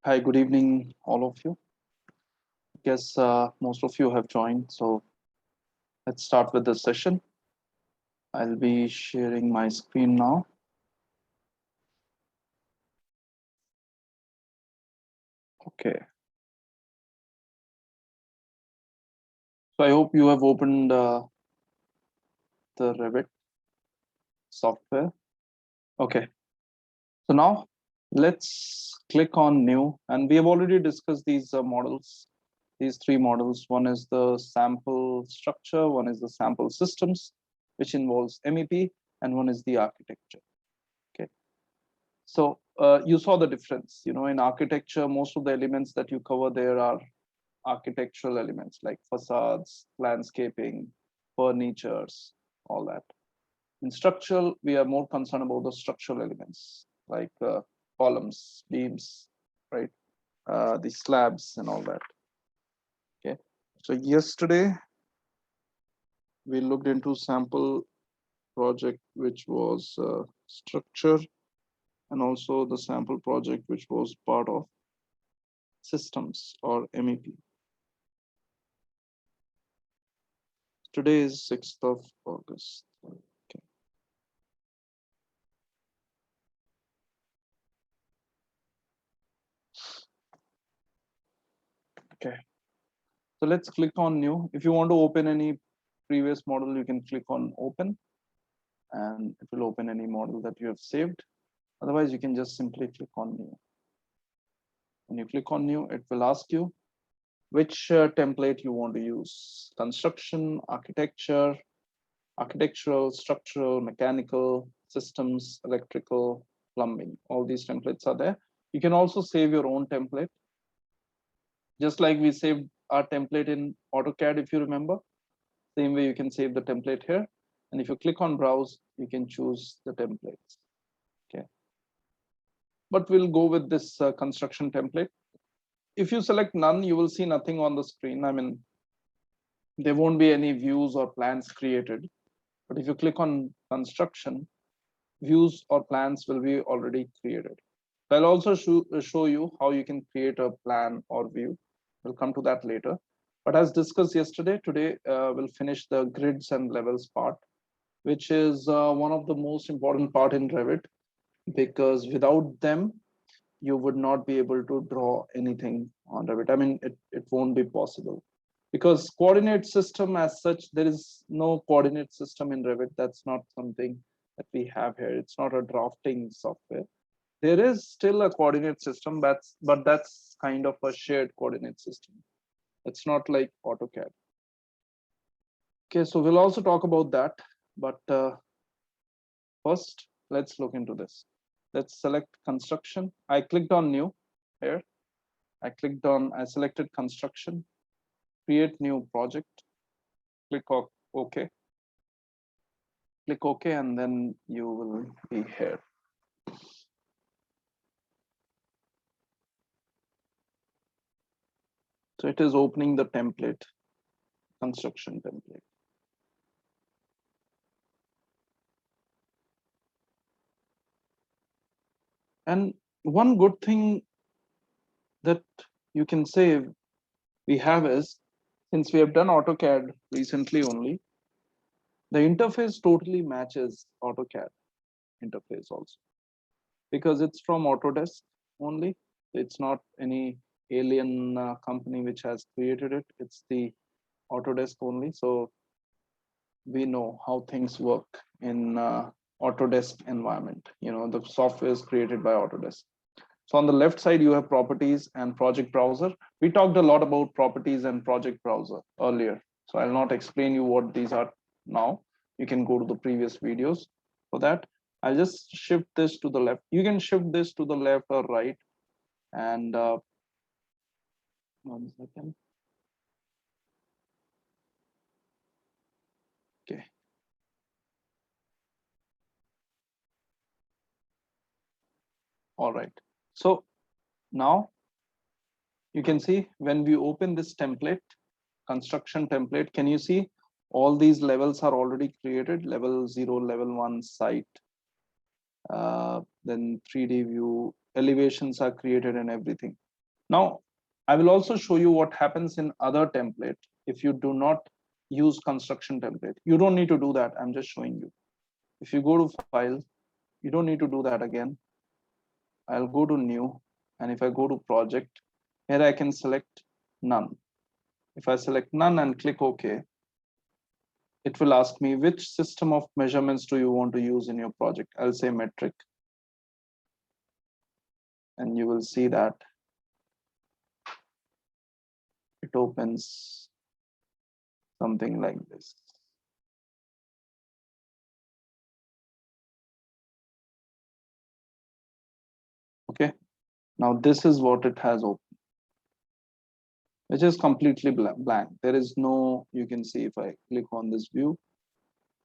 Hi, good evening, all of you. Guess most of you have joined, so let's start with the session. I'll be sharing my screen now. Okay, so I hope you have opened the Revit software. Okay, so now let's click on new, and we have already discussed these models, these three models. One is the sample structure, one is the sample systems, which involves MEP, and one is the architecture. Okay. So you saw the difference, in architecture, most of the elements that you cover there are architectural elements like facades, landscaping, furnitures, all that. In structural, we are more concerned about the structural elements like columns, beams, right? The slabs and all that. Okay. So yesterday we looked into sample project, which was structure, and also the sample project, which was part of systems or MEP. Today is 6th of August. Okay. Okay. So let's click on new. If you want to open any previous model, you can click on open and it will open any model that you have saved. Otherwise, you can just simply click on new. When you click on new, it will ask you which template you want to use: construction, architecture, architectural, structural, mechanical, systems, electrical, plumbing. All these templates are there. You can also save your own template, just like we saved our template in AutoCAD, if you remember. Same way you can save the template here. And if you click on browse, you can choose the templates. Okay. But we'll go with this construction template. If you select none, you will see nothing on the screen. I mean, there won't be any views or plans created. But if you click on construction, views or plans will be already created. I'll also show you how you can create a plan or view. We'll come to that later. But as discussed yesterday, today we'll finish the grids and levels part, which is one of the most important part in Revit, because without them, you would not be able to draw anything on Revit. I mean, it won't be possible, because coordinate system as such, there is no coordinate system in Revit. That's not something that we have here. It's not a drafting software. There is still a coordinate system, but that's kind of a shared coordinate system. It's not like AutoCAD. Okay, so we'll also talk about that, but first let's look into this. Let's select construction. I clicked on new here. I selected construction, create new project, click OK. Click OK, and then you will be here. So it is opening the template, construction template. And one good thing that you can say we have is, since we have done AutoCAD recently only, the interface totally matches AutoCAD interface also, because it's from Autodesk only. It's not any alien company which has created it. It's the Autodesk only. So we know how things work in Autodesk environment. The software is created by Autodesk. So on the left side, you have properties and project browser. We talked a lot about properties and project browser earlier. So I'll not explain you what these are now. You can go to the previous videos for that. I'll just shift this to the left. You can shift this to the left or right. And 1 second. Okay. All right. So now you can see when we open this template, construction template, can you see all these levels are already created? Level 0, level 1, site, then 3D view, elevations are created and everything. Now, I will also show you what happens in other template if you do not use construction template. You don't need to do that. I'm just showing you. If you go to file, you don't need to do that again. I'll go to new, and if I go to project, here I can select none. If I select none and click OK, it will ask me which system of measurements do you want to use in your project. I'll say metric, and you will see that it opens something like this. Okay, now this is what it has opened, which is completely blank. There is no, you can see if I click on this view,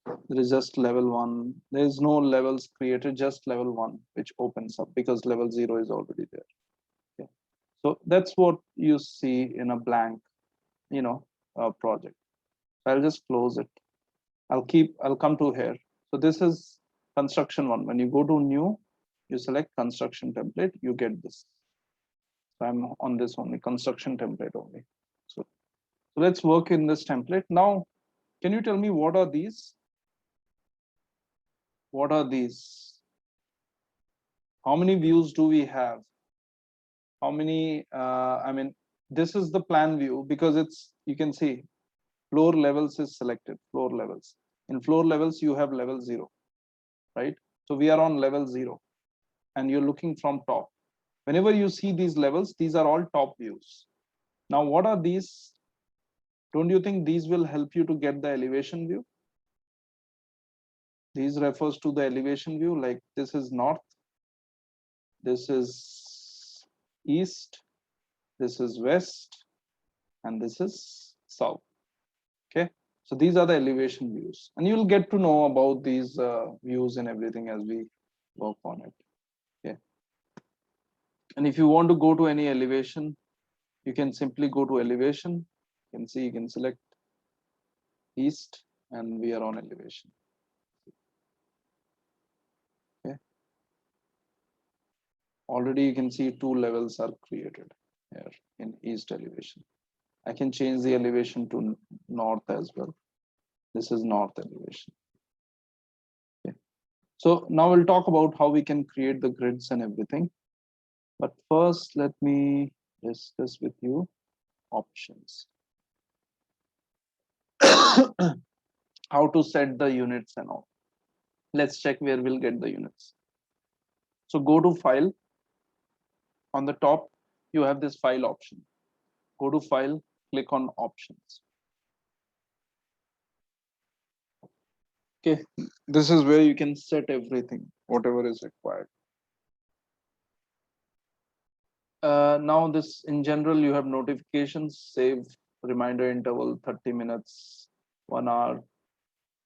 there is just level 1. There is no levels created, just level 1, which opens up because level 0 is already there. Okay. So that's what you see in a blank, project. I'll just close it. I'll come to here. So this is construction 1. When you go to new, you select construction template, you get this. So I'm on this only, construction template only. So let's work in this template. Now, can you tell me what are these? What are these? How many views do we have? How many, this is the plan view because it's, you can see floor levels is selected, floor levels. In floor levels, you have level 0, right? So we are on level 0 and you're looking from top. Whenever you see these levels, these are all top views. Now, what are these? Don't you think these will help you to get the elevation view? These refers to the elevation view, like this is north, this is east, this is west, and this is south. Okay, so these are the elevation views, and you'll get to know about these views and everything as we work on it. Okay, and if you want to go to any elevation, you can simply go to elevation. You can see, you can select east, and we are on elevation. Okay, already you can see 2 levels are created here in east elevation. I can change the elevation to north as well. This is north elevation. Okay. So now we'll talk about how we can create the grids and everything. But first, let me discuss with you options. How to set the units and all. Let's check where we'll get the units. So go to file. On the top, you have this file option. Go to file, click on options. Okay, this is where you can set everything, whatever is required. Now this, in general, you have notifications, save, reminder interval, 30 minutes, 1 hour.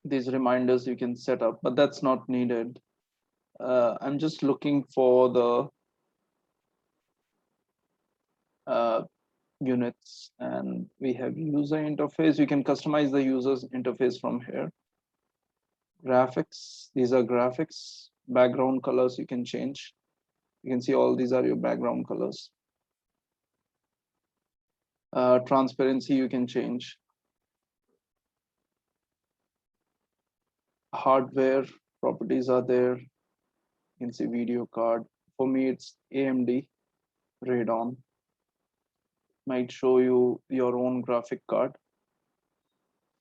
These reminders you can set up, but that's not needed. I'm just looking for the units, and we have user interface. You can customize the user's interface from here. Graphics, these are graphics. Background colors you can change. You can see all these are your background colors. Transparency you can change. Hardware properties are there. You can see video card. For me, it's AMD Radeon. Might show you your own graphic card.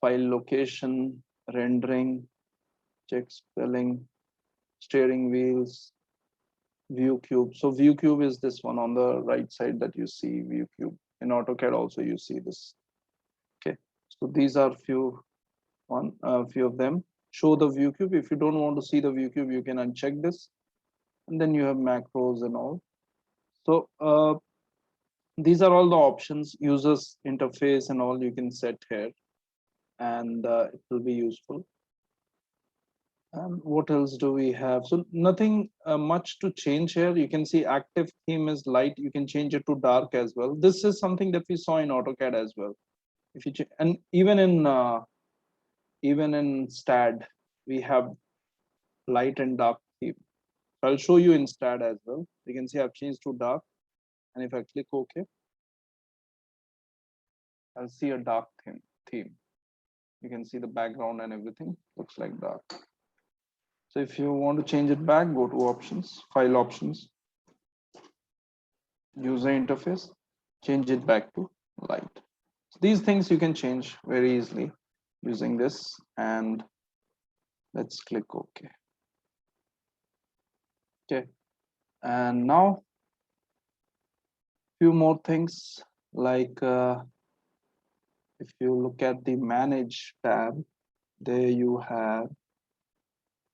File location, rendering, check spelling, steering wheels, view cube. So view cube is this one on the right side that you see, view cube. In AutoCAD also you see this. Okay, so these are few of them. Show the view cube. If you don't want to see the view cube, you can uncheck this, and then you have macros and all. So these are all the options, users interface and all you can set here, and it will be useful. And what else do we have? So nothing much to change here. You can see active theme is light. You can change it to dark as well. This is something that we saw in AutoCAD as well. If you and even in STAAD, we have light and dark theme. I'll show you in STAAD as well. You can see I've changed to dark. And if I click OK, I'll see a dark theme. You can see the background and everything looks like dark. So if you want to change it back, go to options, file options, user interface, change it back to light. So these things you can change very easily using this, and let's click OK. Okay, and now few more things, like if you look at the manage tab, there you have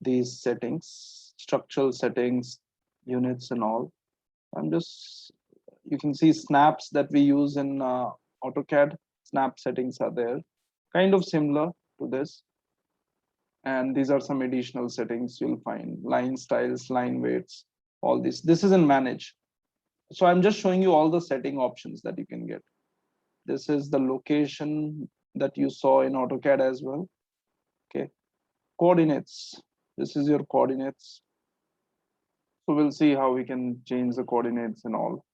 these settings, structural settings, units and all. I'm just, you can see snaps that we use in AutoCAD. Snap settings are there, kind of similar to this. And these are some additional settings you'll find: line styles, line weights, all this. This is in manage. So I'm just showing you all the setting options that you can get. This is the location that you saw in AutoCAD as well. Okay, coordinates. This is your coordinates. So we'll see how we can change the coordinates and all.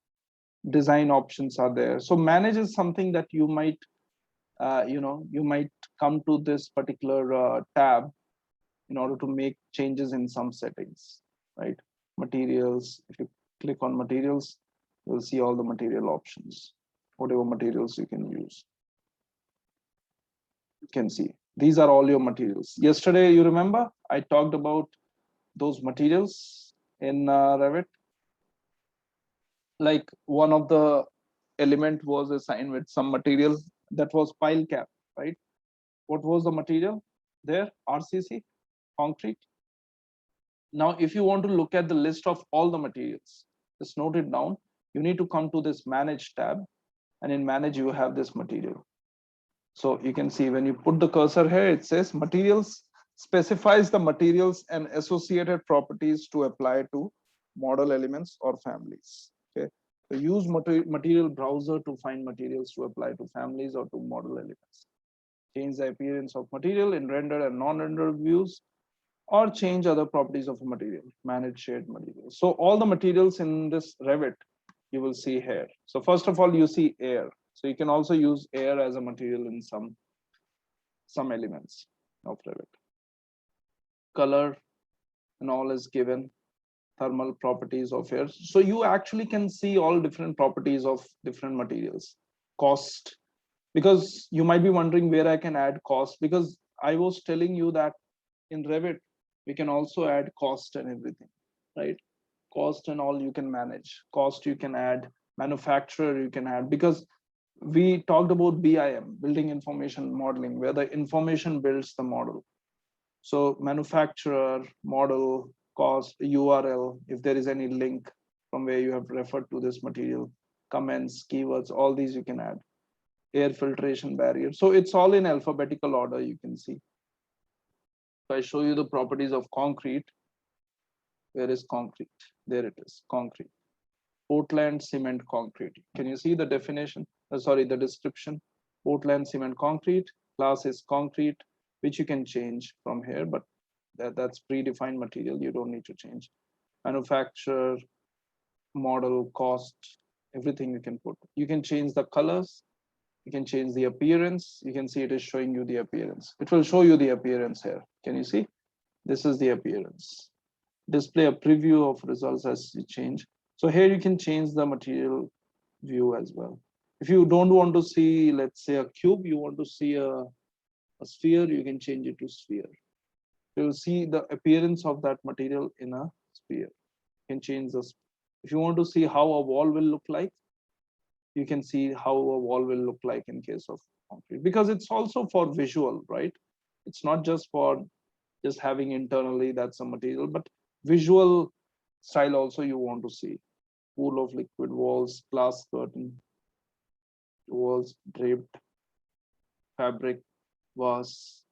Design options are there. So manage is something that you might, you might come to this particular tab in order to make changes in some settings, right? Materials. If you click on materials, you'll see all the material options, whatever materials you can use. You can see these are all your materials. Yesterday, you remember I talked about those materials in Revit. Like one of the element was assigned with some material that was pile cap, right? What was the material there? RCC, concrete. Now, if you want to look at the list of all the materials, just note it down. You need to come to this manage tab, and in manage you have this material. So you can see when you put the cursor here, it says materials, specifies the materials and associated properties to apply to model elements or families. Okay, so use material browser to find materials to apply to families or to model elements. Change the appearance of material in rendered and non-rendered views, or change other properties of a material. Manage shared materials. So all the materials in this Revit you will see here. So first of all, you see air. So you can also use air as a material in some elements of Revit. Color and all is given. Thermal properties of air. So you actually can see all different properties of different materials. Cost, because you might be wondering where I can add cost, because I was telling you that in Revit we can also add cost and everything, right? Cost and all you can manage. Cost you can add, manufacturer you can add, because we talked about BIM, building information modeling, where the information builds the model. So manufacturer, model, cost, URL, if there is any link from where you have referred to this material, comments, keywords, all these you can add. Air filtration barrier. So it's all in alphabetical order, you can see. So I show you the properties of concrete. Where is concrete? There it is, concrete. Portland cement concrete. Can you see the definition? Sorry, the description. Portland cement concrete, class is concrete, which you can change from here, but that's predefined material. You don't need to change. Manufacturer, model, cost, everything you can put. You can change the colors. You can change the appearance. You can see it is showing you the appearance. It will show you the appearance here. Can you see? This is the appearance. Display a preview of results as you change. So here you can change the material view as well. If you don't want to see, let's say, a cube, you want to see a sphere, you can change it to sphere. You'll see the appearance of that material in a sphere. You can change this. If you want to see how a wall will look like, you can see how a wall will look like in case of concrete, because it's also for visual, right? It's not just for just having internally that's a material, but visual style also you want to see. Pool of liquid, walls, glass curtain, walls draped, fabric, vase.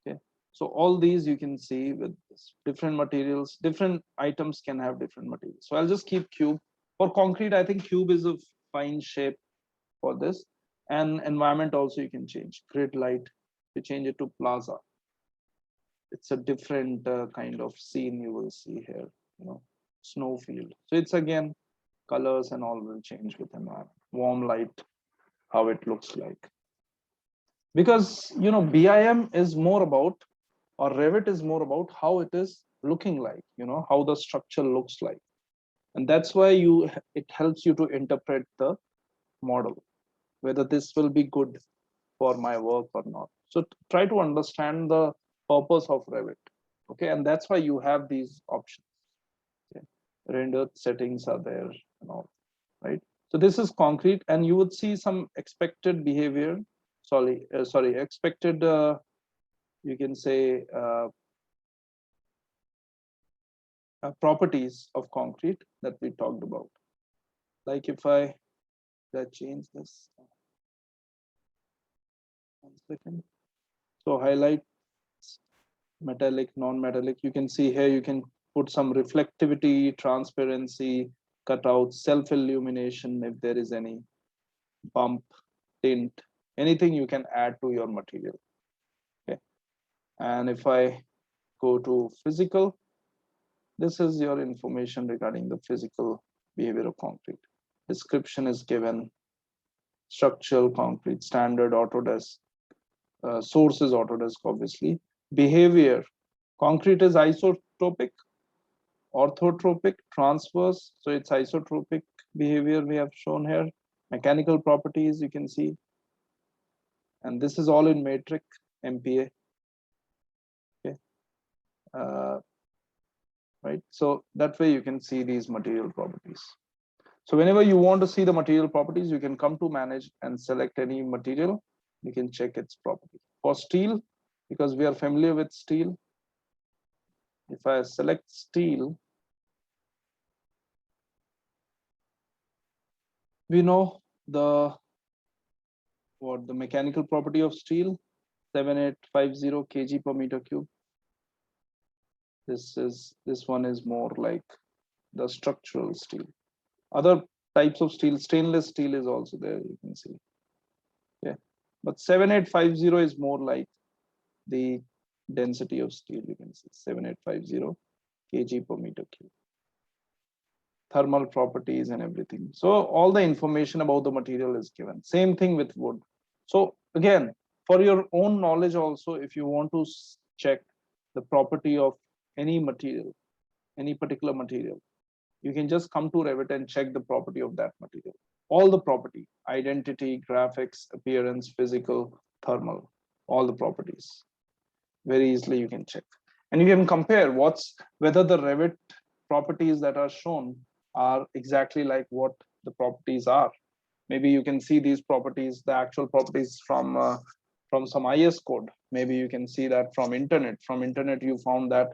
Okay, so all these you can see with different materials. Different items can have different materials. So I'll just keep cube. For concrete, I think cube is a fine shape for this. And environment also you can change. Grid light, you change it to plaza. It's a different kind of scene you will see here, you know, snow field. So it's again colors and all will change with environment. Warm light, how it looks like. Because BIM is more about, or Revit is more about how it is looking like, how the structure looks like. And that's why it helps you to interpret the model, whether this will be good for my work or not. So try to understand the purpose of Revit. Okay, and that's why you have these options. Okay. Rendered settings are there and all, right? So this is concrete, and you would see some expected behavior. Sorry, expected. You can say properties of concrete that we talked about. Like if I change this, 1 second. So highlight, metallic, non-metallic. You can see here, you can put some reflectivity, transparency, cutout, self-illumination if there is any, bump, tint, anything you can add to your material. Okay. And if I go to physical, this is your information regarding the physical behavior of concrete. Description is given, structural concrete, standard, Autodesk, source is Autodesk, obviously. Behavior, concrete is isotropic, orthotropic, transverse, so it's isotropic behavior we have shown here. Mechanical properties, you can see, and this is all in matrix MPA. Okay, right, so that way you can see these material properties. So whenever you want to see the material properties, you can come to manage and select any material. You can check its property. For steel, because we are familiar with steel, if I select steel, we know the mechanical property of steel, 7850 kg per meter cube. This one is more like the structural steel. Other types of steel, stainless steel is also there, you can see. Okay, but 7850 is more like the density of steel. You can see 7850 kg per meter cube. Thermal properties and everything. So all the information about the material is given. Same thing with wood. So again, for your own knowledge also, if you want to check the property of any material, any particular material, you can just come to Revit and check the property of that material. All the property, identity, graphics, appearance, physical, thermal, all the properties. Very easily you can check. And you can compare whether the Revit properties that are shown are exactly like what the properties are. Maybe you can see these properties, the actual properties from some IS code. Maybe you can see that from internet. From internet, you found that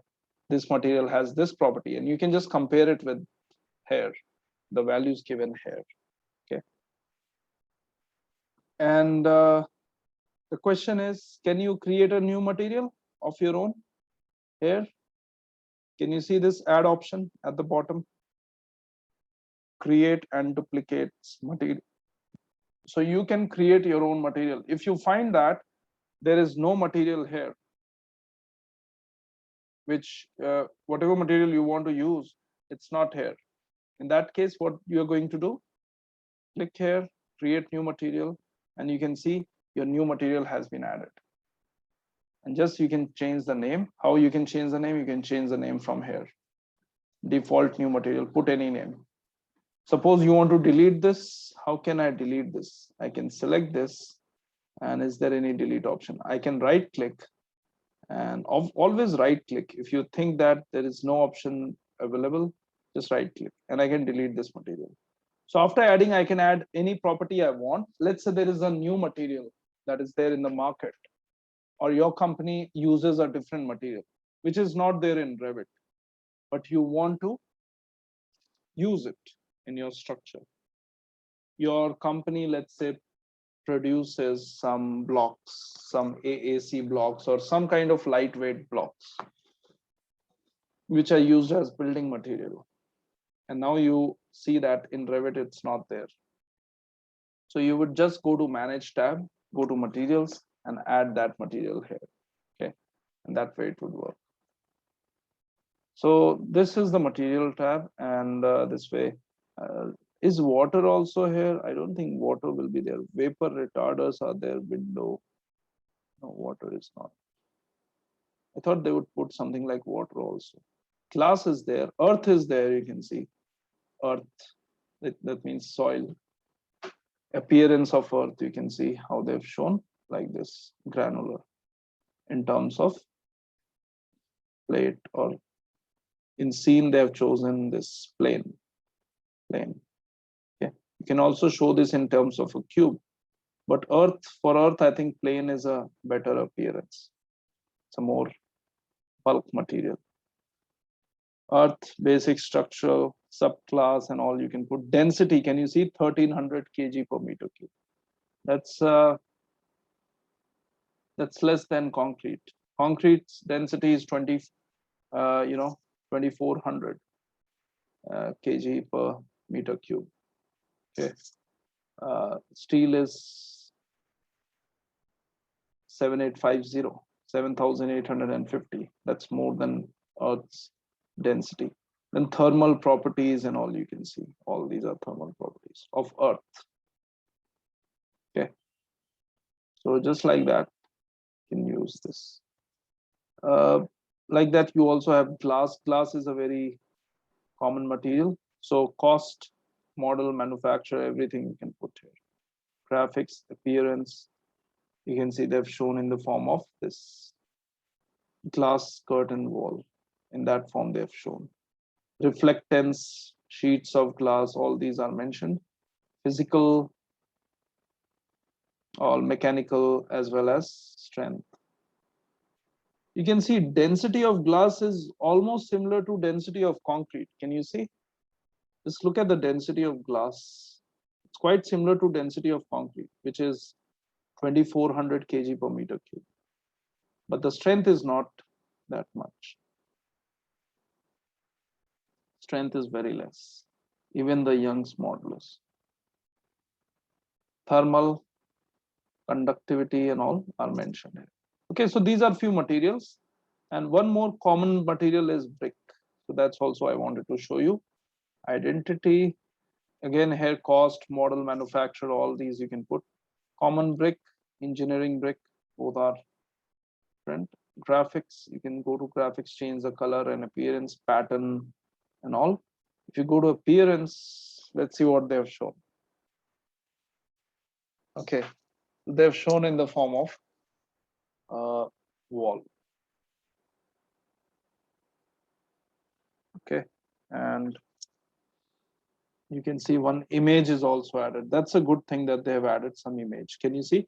this material has this property, and you can just compare it with here, the values given here. Okay. And the question is, can you create a new material of your own? Here, can you see this add option at the bottom? Create and duplicates material. So you can create your own material. If you find that there is no material here, which whatever material you want to use, it's not here. In that case, what you're going to do, click here, create new material, and you can see your new material has been added. And just you can change the name. How you can change the name? You can change the name from here. Default new material, put any name. Suppose you want to delete this. How can I delete this? I can select this. And is there any delete option? I can right click, and always right click. If you think that there is no option available, just right click, and I can delete this material. So after adding, I can add any property I want. Let's say there is a new material that is there in the market, or your company uses a different material, which is not there in Revit, but you want to use it in your structure. Your company, let's say, produces some blocks, some AAC blocks, or some kind of lightweight blocks, which are used as building material. And now you see that in Revit, it's not there. So you would just go to Manage tab, go to Materials, and add that material here. Okay, and that way it would work. So this is the Material tab, and this way Is water also here? I don't think water will be there. Vapor retarders are there. Window. No, water is not. I thought they would put something like water also. Glass is there. Earth is there. You can see earth. That means soil. Appearance of earth. You can see how they've shown like this granular in terms of plate, or in scene they have chosen this plane. Okay. You can also show this in terms of a cube. But for earth, I think plane is a better appearance. It's a more bulk material. Earth, basic structure, subclass, and all you can put. Density, can you see 1300 kg per meter cube? That's less than concrete. Concrete's density is 2400 kg per meter cube. Okay. Steel is 7,850. That's more than Earth's density. Then thermal properties and all, you can see all these are thermal properties of Earth. Okay. So just like that, you can use this. Like that, you also have glass. Glass is a very common material. So cost, model, manufacturer, everything you can put here. Graphics, appearance, you can see they've shown in the form of this glass curtain wall. In that form they've shown. Reflectance, sheets of glass, all these are mentioned. Physical, all mechanical, as well as strength. You can see density of glass is almost similar to density of concrete. Can you see? Just look at the density of glass. It's quite similar to density of concrete, which is 2400 kg per meter cube. But the strength is not that much. Strength is very less. Even the Young's modulus. Thermal, conductivity, and all are mentioned here. Okay, so these are few materials. And one more common material is brick. So that's also I wanted to show you. Identity, again here cost, model, manufacturer, all these you can put. Common brick, engineering brick, both are different. Graphics, you can go to graphics, change the color and appearance, pattern and all. If you go to appearance, let's see what they have shown. Okay, they've shown in the form of wall. Okay, and you can see one image is also added. That's a good thing that they have added some image. Can you see?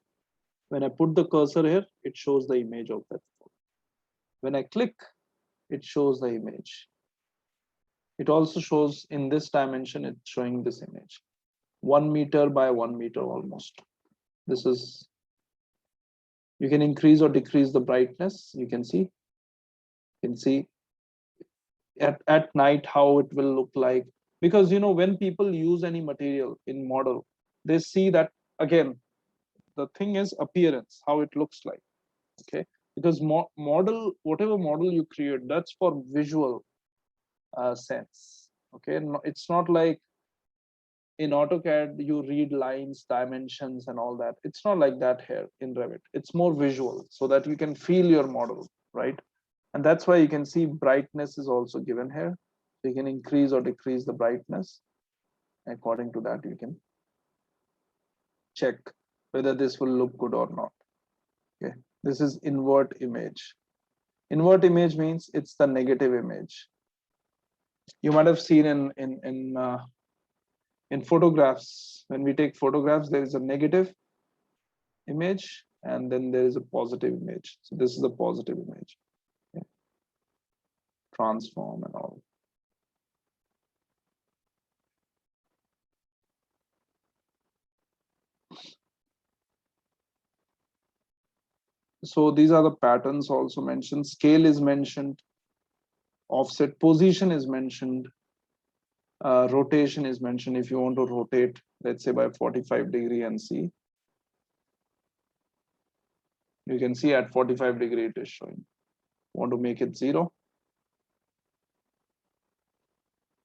When I put the cursor here, it shows the image of that wall. When I click, it shows the image. It also shows in this dimension, it's showing this image. 1 meter by 1 meter almost. This is, you can increase or decrease the brightness. You can see at night how it will look like. Because when people use any material in model, they see that again, the thing is appearance, how it looks like. Okay, because model, whatever model you create, that's for visual sense. Okay, no, it's not like in AutoCAD you read lines, dimensions and all that. It's not like that here in Revit. It's more visual so that you can feel your model, right? And that's why you can see brightness is also given here. So you can increase or decrease the brightness. According to that, you can check whether this will look good or not. Okay, this is invert image. Invert image means it's the negative image. You might have seen in photographs, when we take photographs, there is a negative image and then there is a positive image. So this is a positive image. Okay. Transform and all. So these are the patterns also mentioned. Scale is mentioned. Offset position is mentioned. Rotation is mentioned. If you want to rotate, let's say by 45 degree and see, you can see at 45 degree it is showing. Want to make it 0,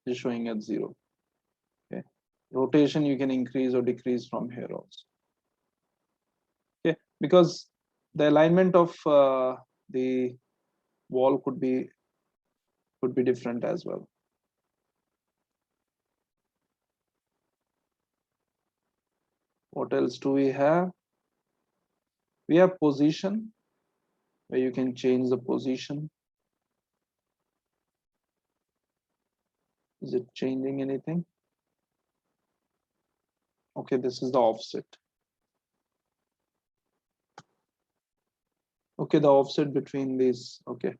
is showing at 0. Okay, Rotation you can increase or decrease from here also. Okay, because the alignment of the wall could be different as well. What else do we have? We have position, where you can change the position. Is it changing anything? Okay, this is the offset. Okay, the offset between these. Okay.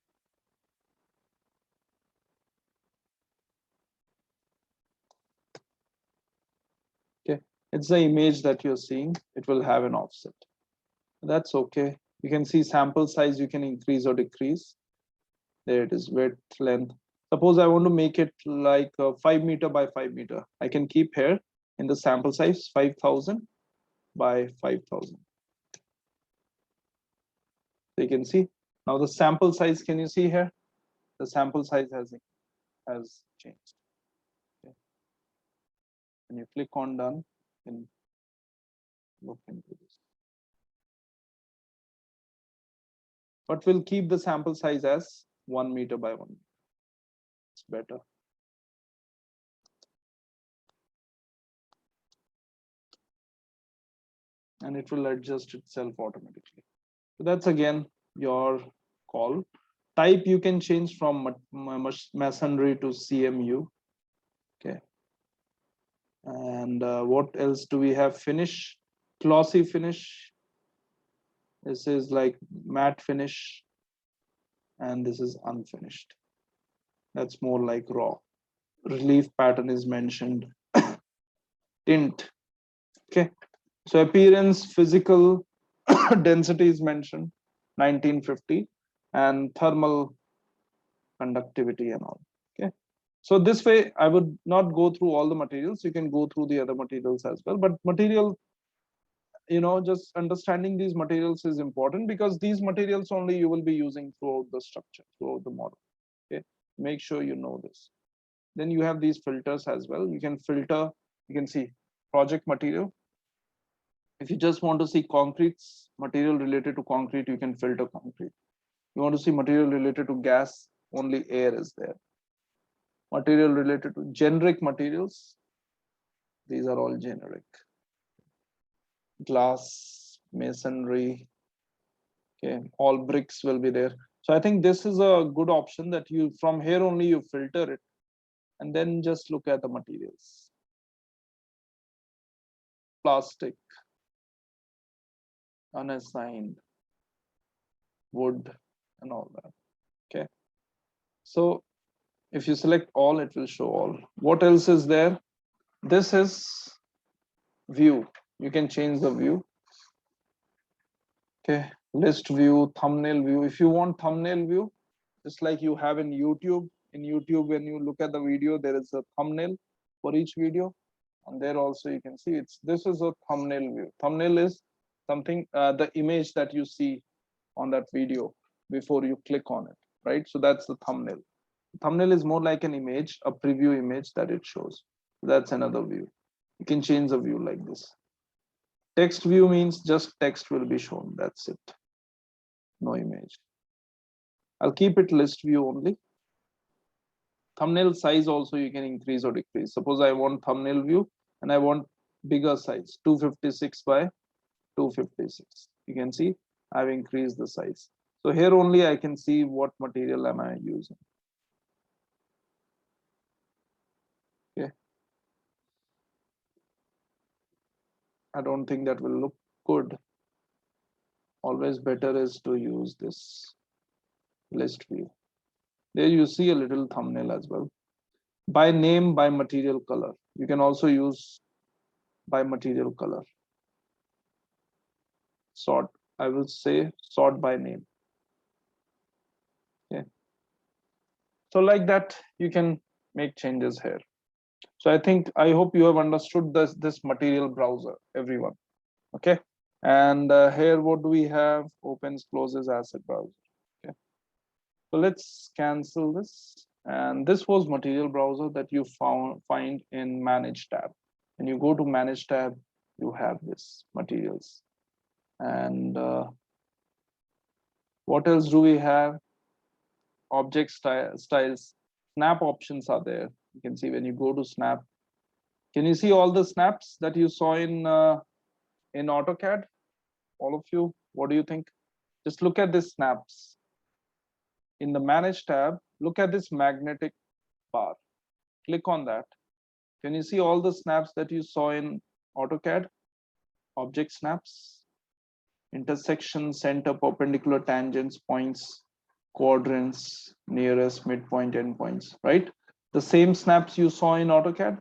Okay, it's the image that you're seeing. It will have an offset. That's okay. You can see sample size, you can increase or decrease. There it is, width, length. Suppose I want to make it like 5 meter by 5 meter. I can keep here in the sample size 5,000 by 5,000. So you can see now the sample size. Can you see here? The sample size has changed. Okay. When you click on done, you can look into this. But we'll keep the sample size as 1 meter by 1 meter. It's better. And it will adjust itself automatically. So that's again your call. Type you can change from masonry to CMU. Okay. And what else do we have? Finish, glossy finish. This is like matte finish, and this is unfinished. That's more like raw. Relief pattern is mentioned. Tint. Okay. So appearance, physical density is mentioned, 1950, and thermal conductivity and all. Okay. So this way, I would not go through all the materials. You can go through the other materials as well. But material, just understanding these materials is important, because these materials only you will be using throughout the structure, throughout the model. Okay. Make sure you know this. Then you have these filters as well. You can filter, you can see project material. If you just want to see concretes, material related to concrete, you can filter concrete. You want to see material related to gas, only air is there. Material related to generic materials, these are all generic. Glass, masonry, okay, all bricks will be there. So I think this is a good option, that you from here only you filter it, and then just look at the materials. Plastic, unassigned, wood, and all that. Okay. So if you select all, it will show all. What else is there? This is view. You can change the view. Okay, list view, thumbnail view. If you want thumbnail view, just like you have in YouTube. In YouTube, when you look at the video, there is a thumbnail for each video, and there also you can see this is a thumbnail view. Thumbnail is something, the image that you see on that video before you click on it, right? So that's the thumbnail. Thumbnail is more like an image, a preview image that it shows. That's another view. You can change the view like this. Text view means just text will be shown. That's it. No image. I'll keep it list view only. Thumbnail size also you can increase or decrease. Suppose I want thumbnail view and I want bigger size, 256 by 256. You can see I've increased the size. So here only I can see what material am I using. Okay. I don't think that will look good. Always better is to use this list view. There you see a little thumbnail as well. By name, by material color. You can also use by material color. Sort, I will say sort by name. Okay. So like that, you can make changes here. So I hope you have understood this material browser, everyone. Okay. And here, what do we have? Opens, closes, asset browser. Okay. So let's cancel this. And this was material browser that you find in manage tab When you go to manage tab, you have this materials. And what else do we have? Object styles, snap options are there. You can see when you go to snap, can you see all the snaps that you saw in AutoCAD? All of you, what do you think? Just look at this snaps. In the manage tab, look at this magnetic bar. Click on that. Can you see all the snaps that you saw in AutoCAD? Object snaps, intersection, center, perpendicular, tangents, points, quadrants, nearest, midpoint, endpoints, right? The same snaps you saw in AutoCAD.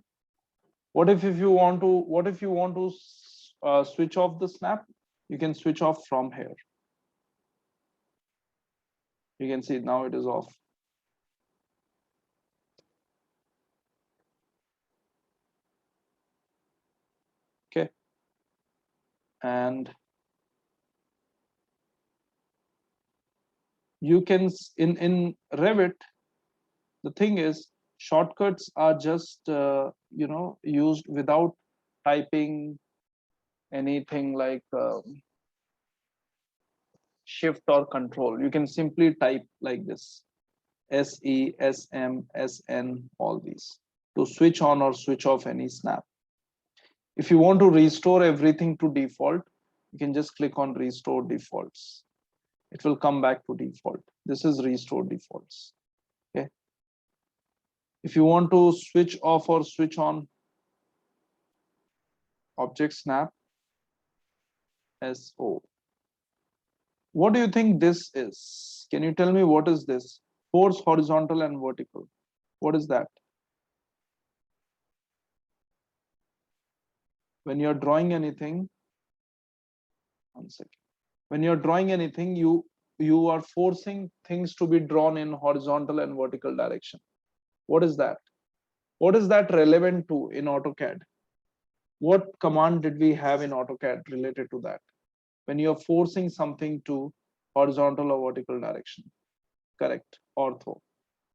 What if you want to switch off the snap? You can switch off from here. You can see now it is off. Okay. And you can, in Revit, the thing is, shortcuts are just used without typing anything like shift or control. You can simply type like this: SE, SM, SN, all these, to switch on or switch off any snap. If you want to restore everything to default, you can just click on restore defaults. It will come back to default. This is restore defaults. Okay. If you want to switch off or switch on object snap, SO. What do you think this is? Can you tell me what is this? Force, horizontal and vertical. What is that? When you're drawing anything, one second. When you're drawing anything, you are forcing things to be drawn in horizontal and vertical direction. What is that? What is that relevant to in AutoCAD? What command did we have in AutoCAD related to that? When you're forcing something to horizontal or vertical direction. Correct. Ortho,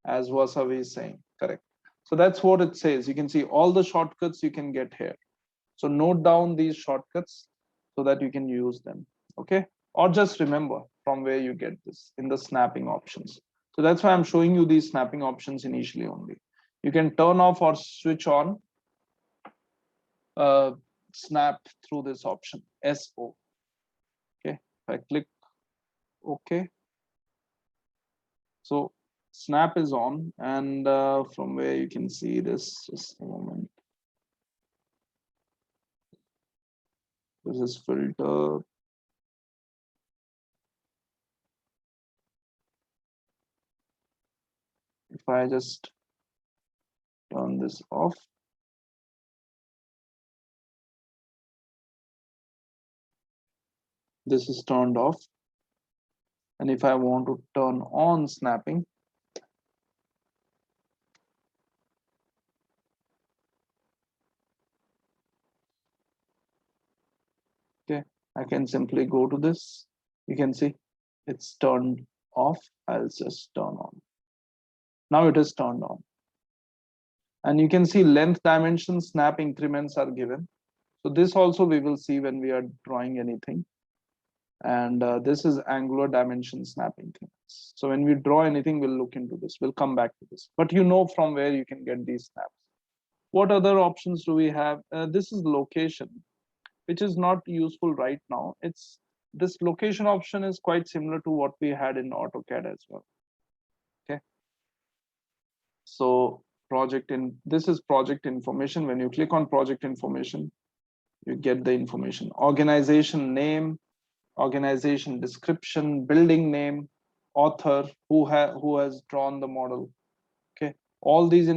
as Wasabi is saying. Correct. So that's what it says. You can see all the shortcuts you can get here. So note down these shortcuts so that you can use them. Okay. Or just remember from where you get this in the snapping options. So that's why I'm showing you these snapping options initially only. You can turn off or switch on snap through this option, SO. Okay. If I click OK. So snap is on, and from where you can see this, just a moment. This is filter. If I just turn this off, this is turned off. And if I want to turn on snapping, okay, I can simply go to this. You can see it's turned off. I'll just turn on. Now it is turned on. And you can see length, dimension, snap increments are given. So this also we will see when we are drawing anything. And this is angular dimension snap increments. So when we draw anything, we'll look into this. We'll come back to this. But you know from where you can get these snaps. What other options do we have? This is location, which is not useful right now. It's this location option is quite similar to what we had in AutoCAD as well. Okay. So this is project information. When you click on project information, you get the information: organization name, organization description, building name, author, who has drawn the model. Okay, all these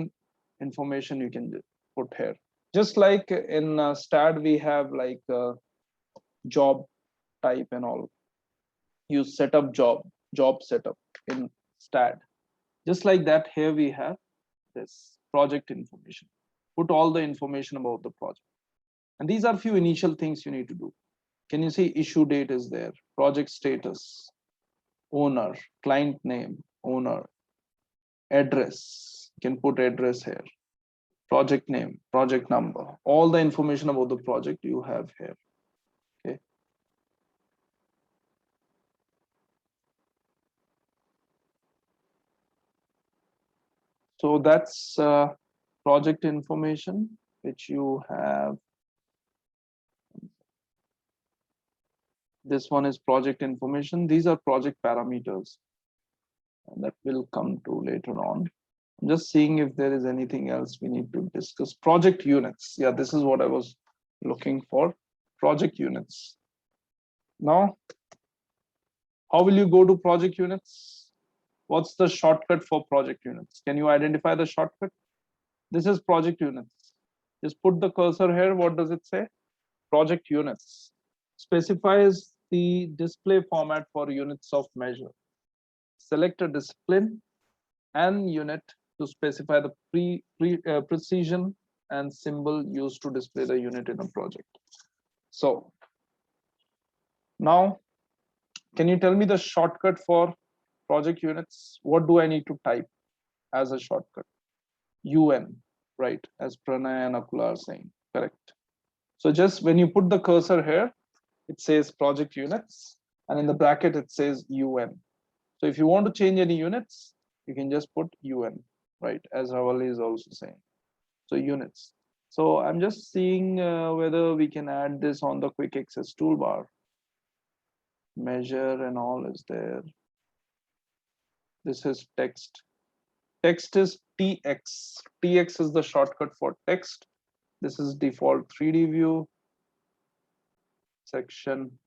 information you can put here. Just like in STAAD, we have like job type and all. You set up job setup in STAAD. Just like that, here we have this project information. Put all the information about the project. And these are few initial things you need to do. Can you see issue date is there, project status, owner, client name, owner, address. You can put address here. project name, project number, all the information about the project you have here. Okay. So that's project information which you have. This one is project information. These are project parameters, and that will come to later on. I'm just seeing if there is anything else we need to discuss. Project units. Yeah, this is what I was looking for. Project units. Now, how will you go to project units? What's the shortcut for project units? Can you identify the shortcut? This is project units. Just put the cursor here. What does it say? Project units. Specifies the display format for units of measure. Select a discipline and unit to specify the precision and symbol used to display the unit in a project. So now, can you tell me the shortcut for project units? What do I need to type as a shortcut? UN, right? As Pranay and Akula are saying, correct. So just when you put the cursor here, it says project units, and in the bracket it says UN. So if you want to change any units, you can just put UN, right? As Ravali is also saying. So units. So I'm just seeing whether we can add this on the quick access toolbar. Measure and all is there. This is text. Text is TX. TX is the shortcut for text. This is default 3D view. Section.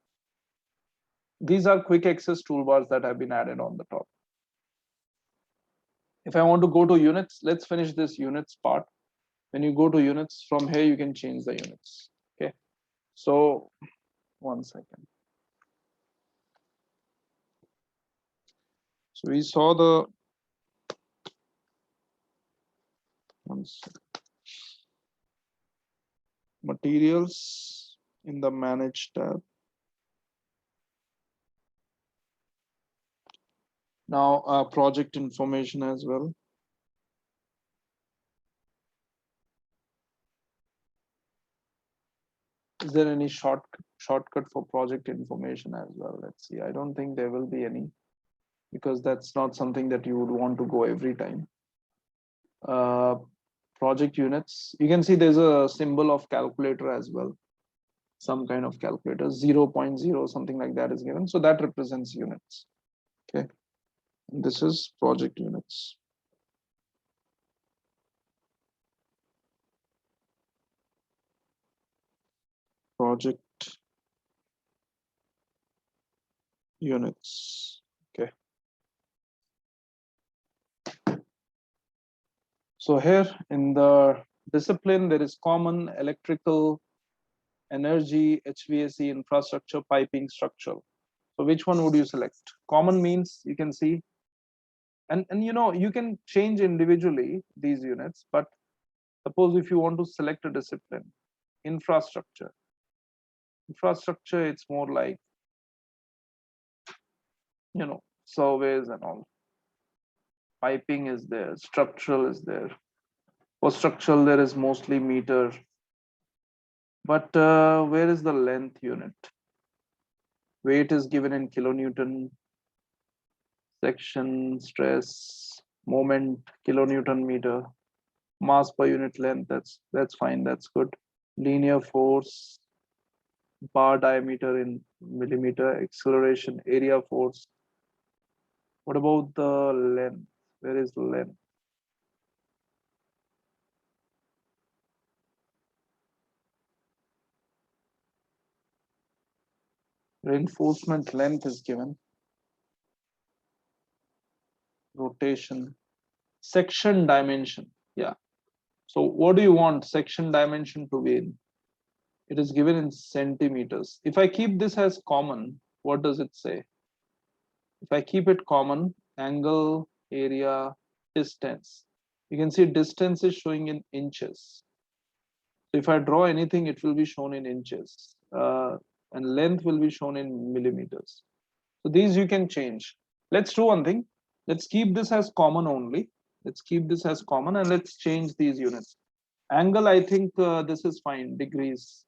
These are quick access toolbars that have been added on the top. If I want to go to units, let's finish this units part. When you go to units, from here you can change the units. Okay. So 1 second. So we saw the materials in the manage tab. Now project information as well. Is there any shortcut for project information as well? Let's see. I don't think there will be any, because that's not something that you would want to go every time. Project units. You can see there's a symbol of calculator as well. Some kind of calculator, 0.0, something like that is given. So that represents units. Okay. This is project units. Project units. Okay. So here in the discipline, there is common, electrical, energy, HVAC, infrastructure, piping, structural. So which one would you select? Common means you can see, and you know, you can change individually these units, but suppose if you want to select a discipline, infrastructure, it's more like, you know, surveys and all. Piping is there, structural is there. For structural, there is mostly meter. But where is the length unit? Weight is given in kilonewton. Section, stress, moment, kilonewton meter. Mass per unit length, that's fine, that's good. Linear force, bar diameter in millimeter, acceleration, area force. What about the length? Where is the length? Reinforcement length is given. Rotation, section dimension. Yeah. So what do you want section dimension to be in? It is given in centimeters. If I keep this as common, what does it say? If I keep it common, angle, area, distance, you can see distance is showing in inches. So if I draw anything, it will be shown in inches, and length will be shown in millimeters. So these you can change. Let's do one thing. Let's keep this as common only. Let's keep this as common and let's change these units. Angle, I think this is fine. Degrees.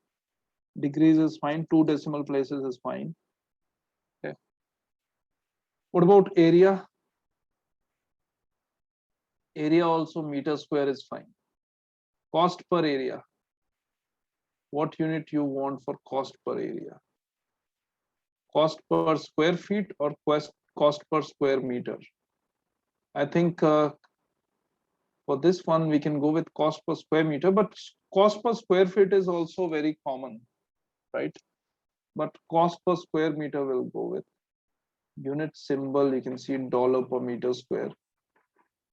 Degrees is fine. 2 decimal places is fine. Okay. What about area? Area also meter square is fine. Cost per area. What unit you want for cost per area? Cost per square feet or cost per square meter? I think for this one, we can go with cost per square meter, but cost per square feet is also very common, right? But cost per square meter will go with unit symbol. You can see dollar per meter square.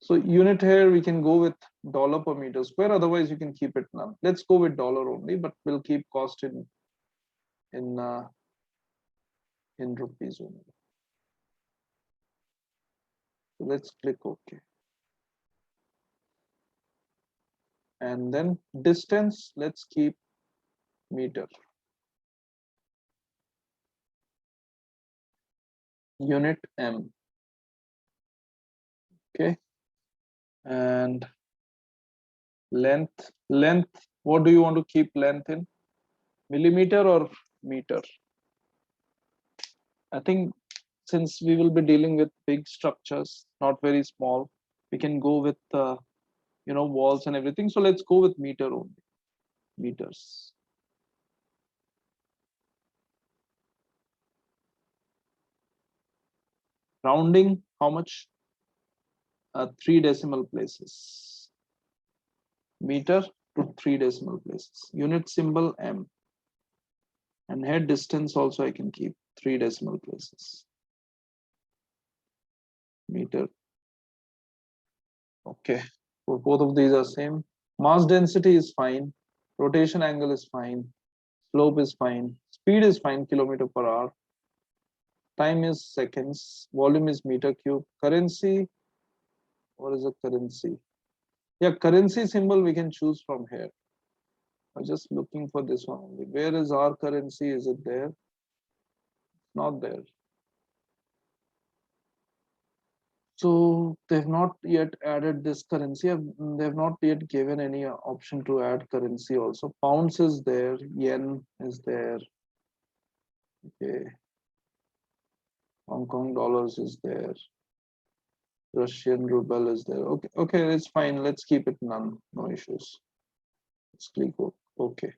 So unit here, we can go with dollar per meter square. Otherwise, you can keep it none. Let's go with dollar only, but we'll keep cost in rupees only. So let's click OK. And then distance, let's keep meter. Unit M. Okay. And length, what do you want to keep length in? Millimeter or meter? I think since we will be dealing with big structures, not very small, we can go with walls and everything. So let's go with meter only. Meters. Rounding, how much? 3 decimal places. Meter to 3 decimal places. Unit symbol M. And head distance also I can keep 3 decimal places. Meter. Okay. So both of these are same. Mass density is fine. Rotation angle is fine. Slope is fine. Speed is fine, kilometer per hour. Time is seconds. Volume is meter cube. Currency. What is a currency? Yeah, currency symbol we can choose from here. I'm just looking for this one only. Where is our currency? Is it there? Not there. So they've not yet added this currency. They've not yet given any option to add currency also. Pounds is there. Yen is there. Okay. Hong Kong dollars is there. Russian ruble is there. Okay, okay, it's fine. Let's keep it none. No issues. Let's click OK.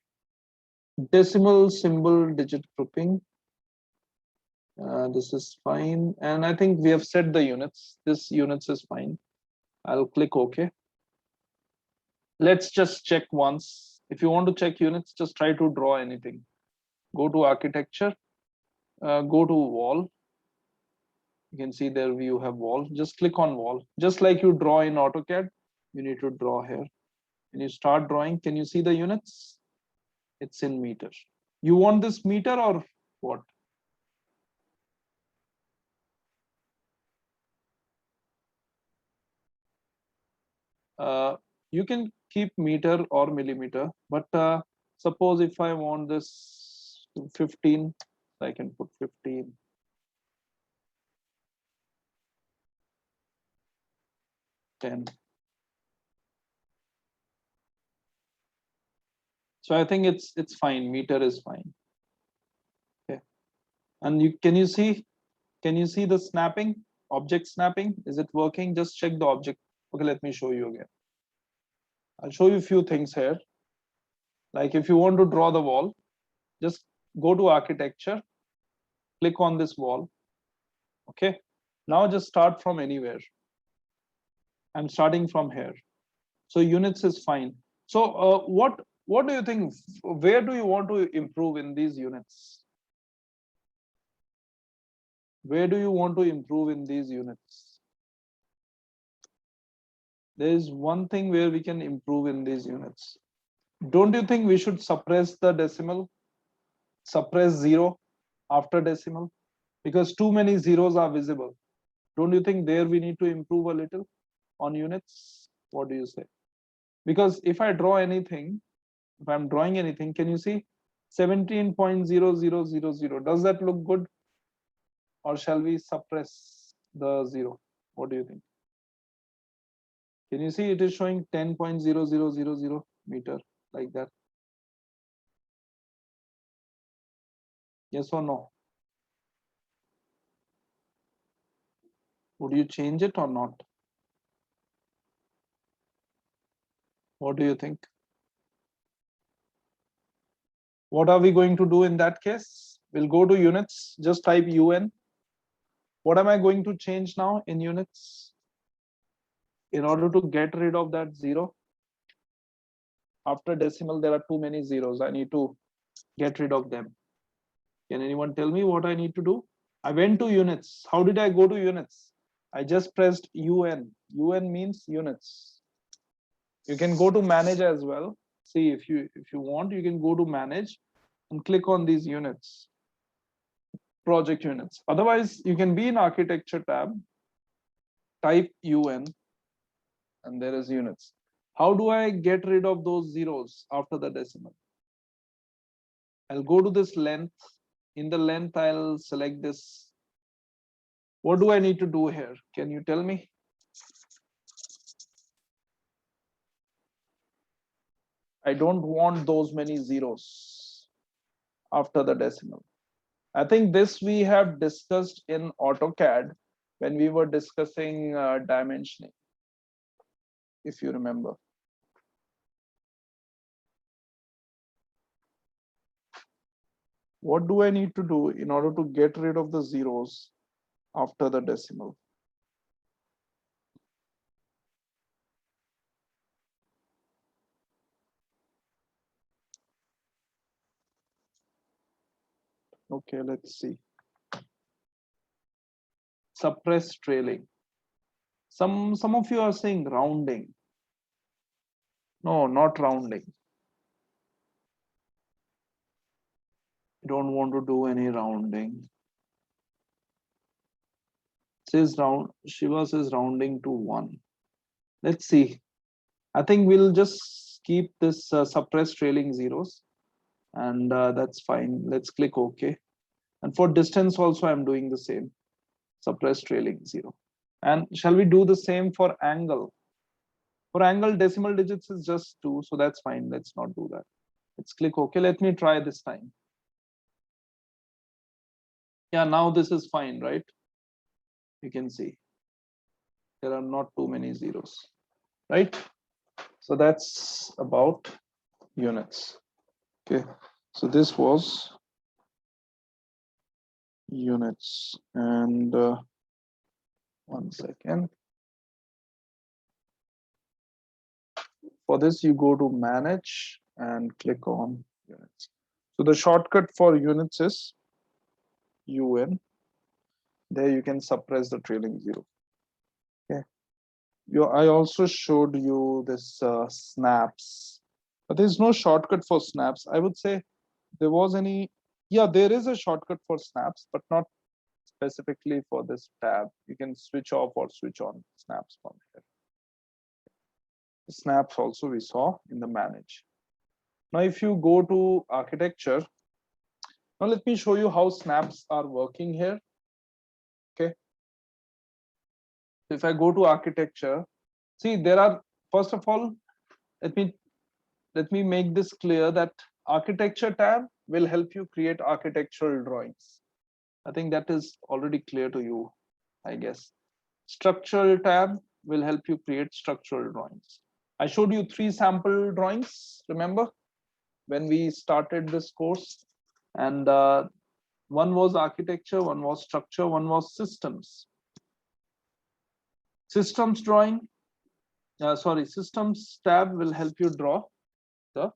Decimal symbol digit grouping. This is fine. And I think we have set the units. This units is fine. I'll click OK. Let's just check once. If you want to check units, just try to draw anything. Go to architecture. Go to wall. You can see there you have wall. Just click on wall. Just like you draw in AutoCAD, you need to draw here. When you start drawing, can you see the units? It's in meter. You want this meter or what? You can keep meter or millimeter, but suppose if I want this 15, I can put 15. 10. So I think it's fine. Meter is fine. Okay. And can you see the snapping? Object snapping? Is it working? Just check the object. Okay, let me show you again. I'll show you a few things here. Like if you want to draw the wall, just go to architecture, click on this wall. Okay. Now just start from anywhere. I'm starting from here. So units is fine. So what do you think? Where do you want to improve in these units? Where do you want to improve in these units? There is one thing where we can improve in these units. Don't you think we should suppress the decimal? Suppress 0 after decimal? Because too many zeros are visible. Don't you think there we need to improve a little on units? What do you say? Because if I draw anything, if I'm drawing anything, can you see 17.0000? Does that look good? Or shall we suppress the 0? What do you think? Can you see it is showing 10.0000? meter, like that? Yes or no? Would you change it or not? What do you think? What are we going to do in that case? We'll go to units, just type UN. What am I going to change now in units? In order to get rid of that zero, after decimal, there are too many zeros. I need to get rid of them. Can anyone tell me what I need to do? I went to units. How did I go to units? I just pressed UN. UN means units. You can go to manage as well. See, if you want, you can go to manage and click on these units, project units. Otherwise, you can be in architecture tab, type UN, and there is units. How do I get rid of those zeros after the decimal? I'll go to this length. In the length, I'll select this. What do I need to do here? Can you tell me? I don't want those many zeros after the decimal. I think this we have discussed in AutoCAD when we were discussing dimensioning, if you remember. What do I need to do in order to get rid of the zeros after the decimal? Okay, let's see. Suppress trailing. Some of you are saying rounding. No, not rounding. You don't want to do any rounding. Says round. Shiva says rounding to 1. Let's see. I think we'll just keep this suppress trailing zeros, and that's fine. Let's click OK. And for distance also, I'm doing the same. Suppress trailing 0. And shall we do the same for angle? For angle, decimal digits is just 2, so that's fine. Let's not do that. Let's click OK. Let me try this time. Yeah, now this is fine, right? You can see there are not too many zeros, right? So that's about units. Okay, so this was units, and 1 second. For this, you go to manage and click on units. So the shortcut for units is UN. There you can suppress the trailing 0. Okay. I also showed you this snaps, but there's no shortcut for snaps. I would say there was any. Yeah, there is a shortcut for snaps, but not specifically for this tab. You can switch off or switch on snaps from here. Snaps also we saw in the manage. Now, if you go to architecture, now let me show you how snaps are working here. Okay. If I go to architecture, see there are, first of all, let me make this clear that architecture tab will help you create architectural drawings. I think that is already clear to you, I guess. Structural tab will help you create structural drawings. I showed you 3 sample drawings, remember, when we started this course, and one was architecture, one was structure, one was systems. Systems drawing, systems tab will help you draw the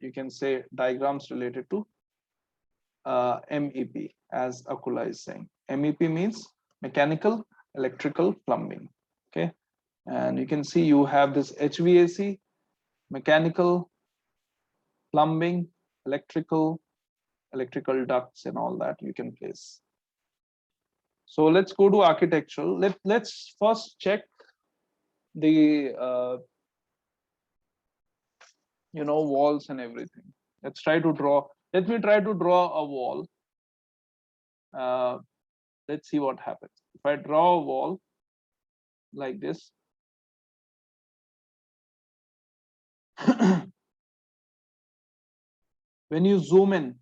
you can say diagrams related to MEP, as Akula is saying. MEP means mechanical, electrical, plumbing. Okay, and you can see you have this HVAC, mechanical, plumbing, electrical ducts, and all that you can place. So let's go to architectural. Let's first check the walls and everything. Let's try to draw. Let me try to draw a wall. Let's see what happens. If I draw a wall like this, When you zoom in,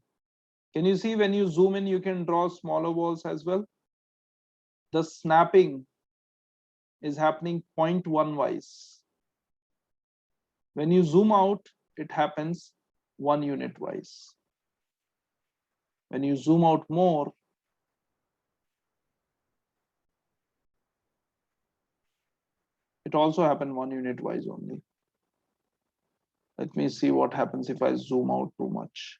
can you see when you zoom in, you can draw smaller walls as well? The snapping is happening 0.1 wise. When you zoom out, it happens 1 unit wise. When you zoom out more, it also happens 1 unit wise only. Let me see what happens if I zoom out too much.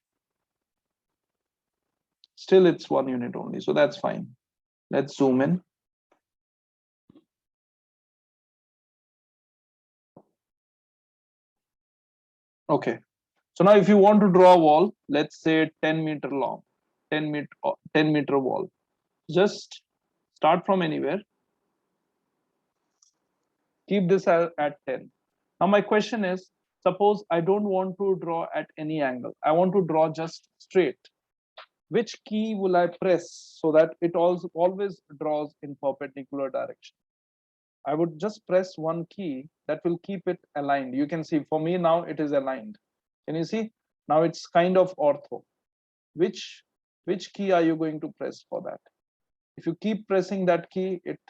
Still, it's 1 unit only, so that's fine. Let's zoom in. Okay. So now if you want to draw a wall, let's say 10-meter long, 10-meter wall, just start from anywhere. Keep this at 10. Now my question is, suppose I don't want to draw at any angle. I want to draw just straight. Which key will I press so that it also always draws in perpendicular direction? I would just press one key that will keep it aligned. You can see for me now it is aligned. Can you see? Now it's kind of ortho. Which key are you going to press for that? If you keep pressing that key, it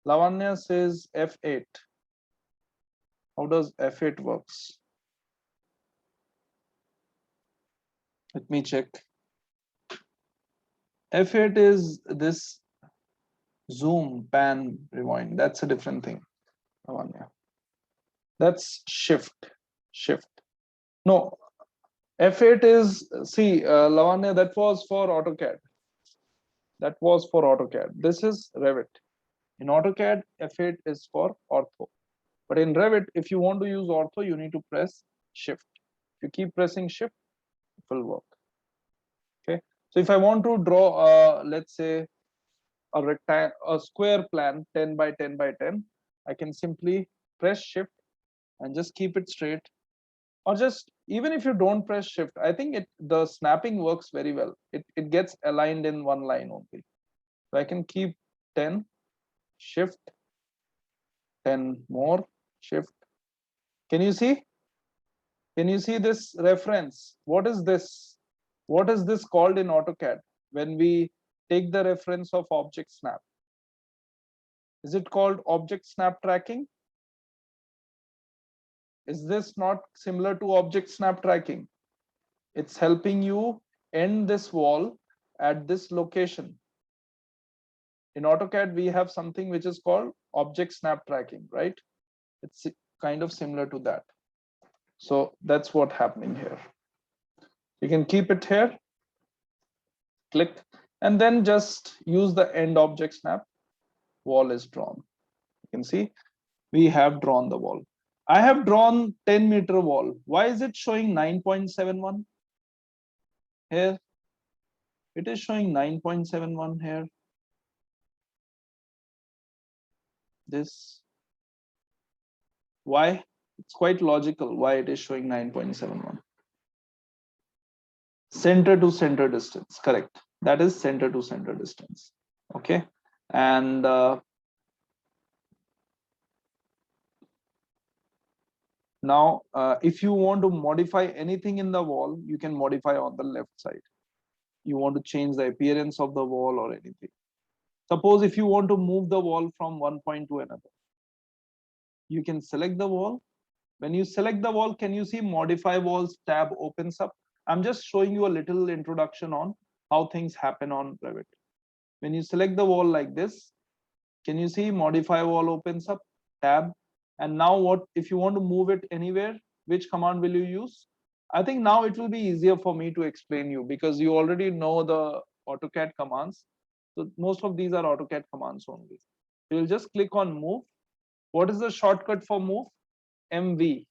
Lavanya says F8. How does F8 works? Let me check. F8 is this zoom, pan, rewind. That's a different thing. Lavanya. That's shift. No, F8 is, see, Lavanya, that was for AutoCAD. This is Revit. In AutoCAD, F8 is for ortho. But in Revit, if you want to use ortho, you need to press shift. If you keep pressing shift, it will work. Okay. So if I want to draw, let's say, a square plan 10 by 10 by 10, I can simply press shift and just keep it straight. Or just, even if you don't press shift, I think the snapping works very well. It gets aligned in one line only. So I can keep 10, shift, 10 more, shift. Can you see? Can you see this reference? What is this? What is this called in AutoCAD when we take the reference of object snap? Is it called object snap tracking? Is this not similar to object snap tracking? It's helping you end this wall at this location. In AutoCAD, we have something which is called object snap tracking, right? It's kind of similar to that. So that's what's happening here. You can keep it here, click, and then just use the end object snap. Wall is drawn. You can see we have drawn the wall. I have drawn 10-meter wall. Why is it showing 9.71 here? It is showing 9.71 here. This. Why? It's quite logical why it is showing 9.71. Center to center distance, correct. That is center to center distance. Okay. And now, if you want to modify anything in the wall, you can modify on the left side. You want to change the appearance of the wall or anything. Suppose if you want to move the wall from one point to another, you can select the wall. When you select the wall, can you see modify walls tab opens up? I'm just showing you a little introduction on how things happen on Revit. When you select the wall like this, can you see modify wall opens up, tab? And now what, if you want to move it anywhere, which command will you use? I think now it will be easier for me to explain you because you already know the AutoCAD commands. So most of these are AutoCAD commands only. You'll just click on move. What is the shortcut for move? MV.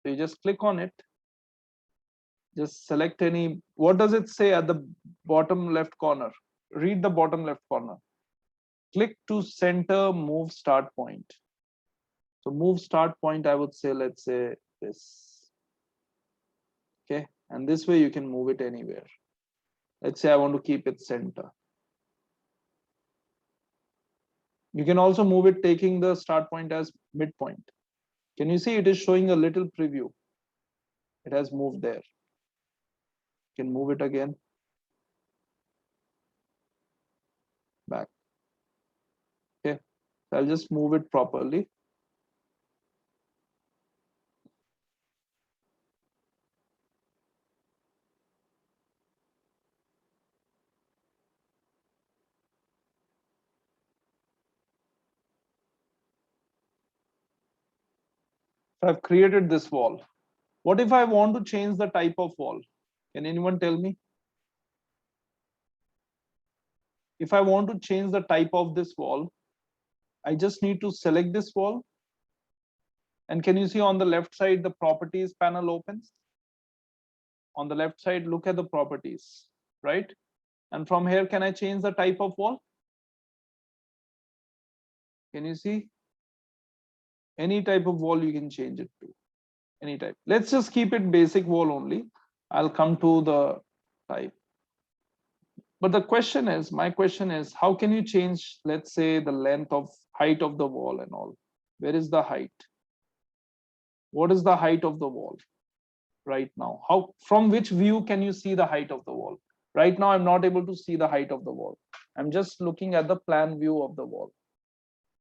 So you just click on it. Just select any, what does it say at the bottom left corner? Read the bottom left corner. Click to center, move start point. So move start point, I would say, let's say this. Okay. And this way you can move it anywhere. Let's say I want to keep it center. You can also move it taking the start point as midpoint. Can you see it is showing a little preview? It has moved there. You can move it again. Back. Okay. So I'll just move it properly. So I've created this wall. What if I want to change the type of wall? Can anyone tell me? If I want to change the type of this wall, I just need to select this wall. And can you see on the left side, the properties panel opens? On the left side, look at the properties, right? And from here, can I change the type of wall? Can you see? Any type of wall you can change it to. Any type. Let's just keep it basic wall only. I'll come to the type. But the question is, my question is, how can you change, let's say, the length of height of the wall and all? Where is the height? What is the height of the wall right now? How, from which view can you see the height of the wall? Right now, I'm not able to see the height of the wall. I'm just looking at the plan view of the wall.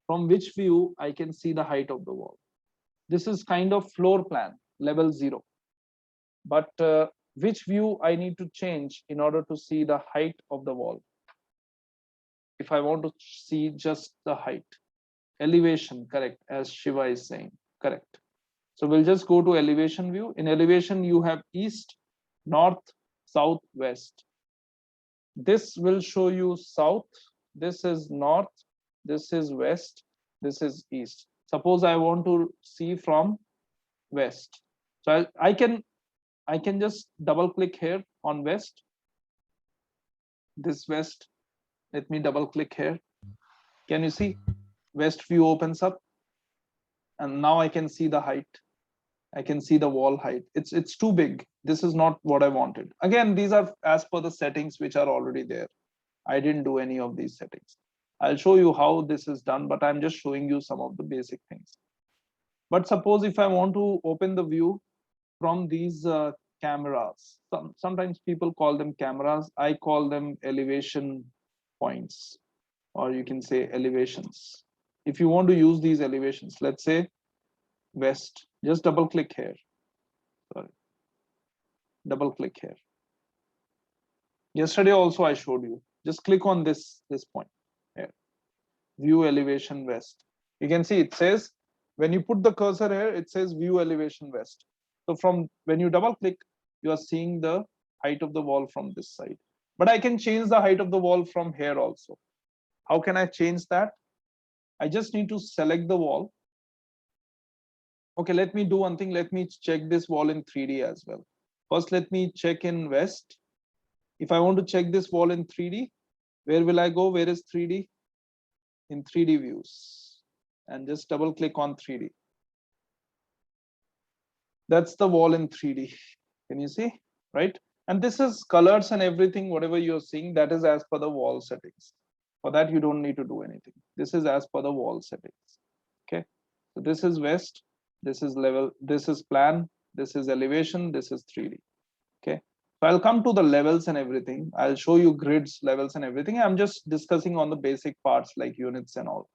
From which view I can see the height of the wall? This is kind of floor plan, level 0. But which view I need to change in order to see the height of the wall? If I want to see just the height, elevation, correct, as Shiva is saying, correct. So we'll just go to elevation view. In elevation, you have east, north, south, west. This will show you south, this is north, this is west, this is east. Suppose I want to see from west. So I can just double click here on west. This west, let me double click here. Can you see? West view opens up. And now I can see the height. I can see the wall height. It's too big. This is not what I wanted. Again, these are as per the settings which are already there. I didn't do any of these settings. I'll show you how this is done, but I'm just showing you some of the basic things. But suppose if I want to open the view from these cameras, sometimes people call them cameras. I call them elevation points, or you can say elevations. If you want to use these elevations, let's say west, just double click here. Sorry, double click here. Yesterday also I showed you. Just click on this point here. View elevation west. You can see it says, when you put the cursor here, it says view elevation west. So from when you double click, you are seeing the height of the wall from this side. But I can change the height of the wall from here also. How can I change that? I just need to select the wall. Okay, let me do one thing. Let me check this wall in 3D as well. First, let me check in west. If I want to check this wall in 3D, where will I go? Where is 3D? In 3D views. And just double click on 3D. That's the wall in 3D. Can you see? Right? And this is colors and everything, whatever you're seeing, that is as per the wall settings. For that, you don't need to do anything. This is as per the wall settings. Okay. So this is west. This is level. This is plan. This is elevation. This is 3D. Okay. So I'll come to the levels and everything. I'll show you grids, levels and everything. I'm just discussing on the basic parts like units and all.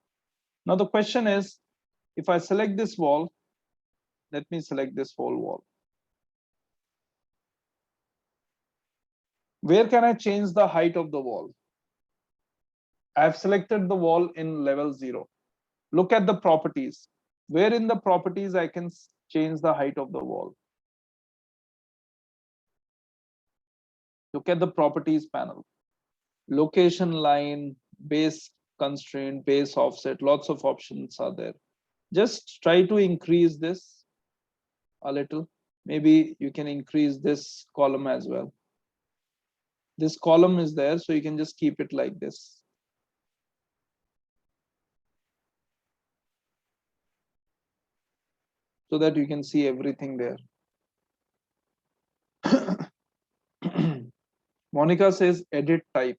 Now the question is, if I select this wall, let me select this whole wall. Where can I change the height of the wall? I've selected the wall in level 0. Look at the properties. Where in the properties I can change the height of the wall? Look at the properties panel. Location line, base constraint, base offset, lots of options are there. Just try to increase this a little. Maybe you can increase this column as well. This column is there, so you can just keep it like this. So that you can see everything there. Monica says edit type.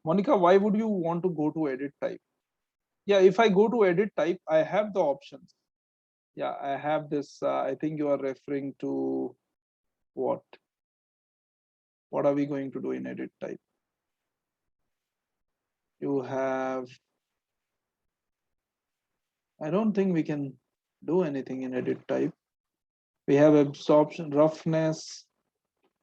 Monica, why would you want to go to edit type? Yeah, if I go to edit type, I have the options. Yeah, I have this. I think you are referring to what? What are we going to do in edit type? You have, I don't think we can do anything in edit type. We have absorption, roughness,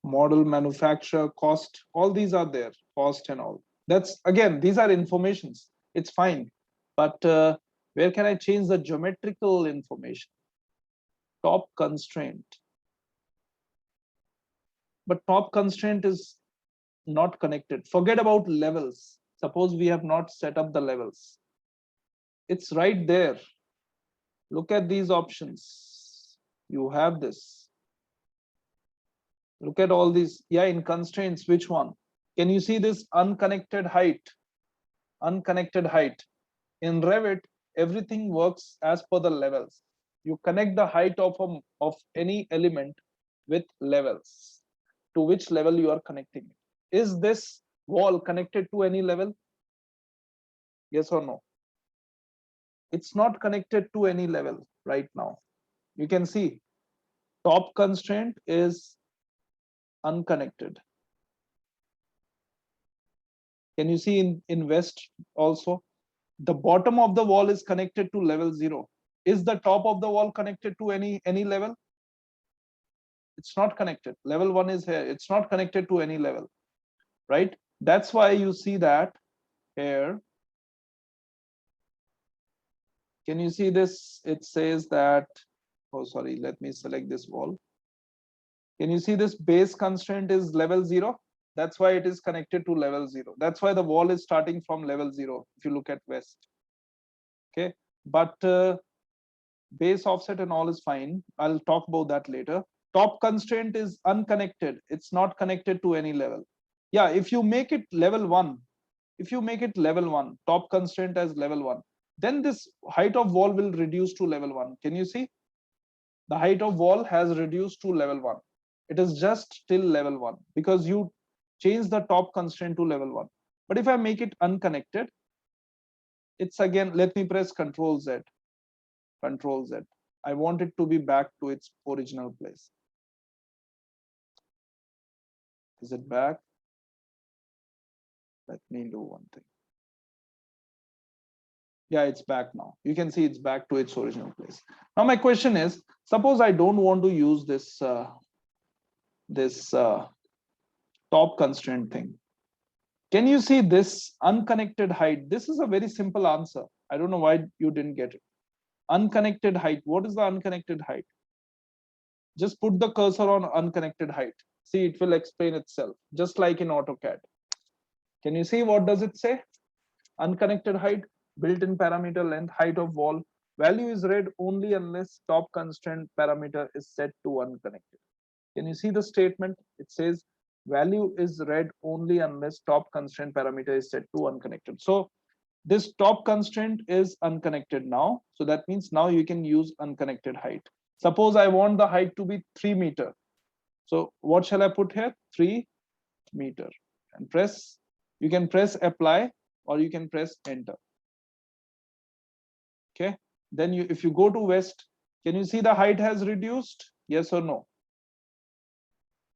model, manufacturer, cost. All these are there, cost and all. That's again, these are informations. It's fine. But where can I change the geometrical information? Top constraint. But top constraint is not connected. Forget about levels. Suppose we have not set up the levels. It's right there. Look at these options. You have this. Look at all these. Yeah, in constraints, which one? Can you see this unconnected height? Unconnected height. In Revit, everything works as per the levels. You connect the height of any element with levels. To which level you are connecting it. Is this wall connected to any level? Yes or no? It's not connected to any level right now. You can see top constraint is unconnected. Can you see in west also? The bottom of the wall is connected to level 0. Is the top of the wall connected to any level? It's not connected. Level 1 is here. It's not connected to any level, right? That's why you see that here. Can you see this? It says that, oh, sorry, let me select this wall. Can you see this base constraint is level 0? That's why it is connected to level 0. That's why the wall is starting from level 0 if you look at west. Okay, but base offset and all is fine. I'll talk about that later. Top constraint is unconnected. It's not connected to any level. Yeah, if you make it level 1, if you make it level 1, top constraint as level 1, then this height of wall will reduce to level 1. Can you see? The height of wall has reduced to level 1. It is just till level 1 because you change the top constraint to level 1. But if I make it unconnected, it's again, let me press Control Z. Control Z. I want it to be back to its original place. Is it back? Let me do one thing. Yeah, it's back now. You can see it's back to its original place. Now my question is, suppose I don't want to use this top constraint thing. Can you see this unconnected height? This is a very simple answer. I don't know why you didn't get it. Unconnected height. What is the unconnected height? Just put the cursor on unconnected height. See, it will explain itself, just like in AutoCAD. Can you see what does it say? Unconnected height, built-in parameter length, height of wall. Value is read only unless top constraint parameter is set to unconnected. Can you see the statement? It says value is read only unless top constraint parameter is set to unconnected. So this top constraint is unconnected now. So that means now you can use unconnected height. Suppose I want the height to be 3 meter. So what shall I put here? 3 meter and press, you can press apply or you can press enter. Okay. Then you, if you go to west, can you see the height has reduced? Yes or no?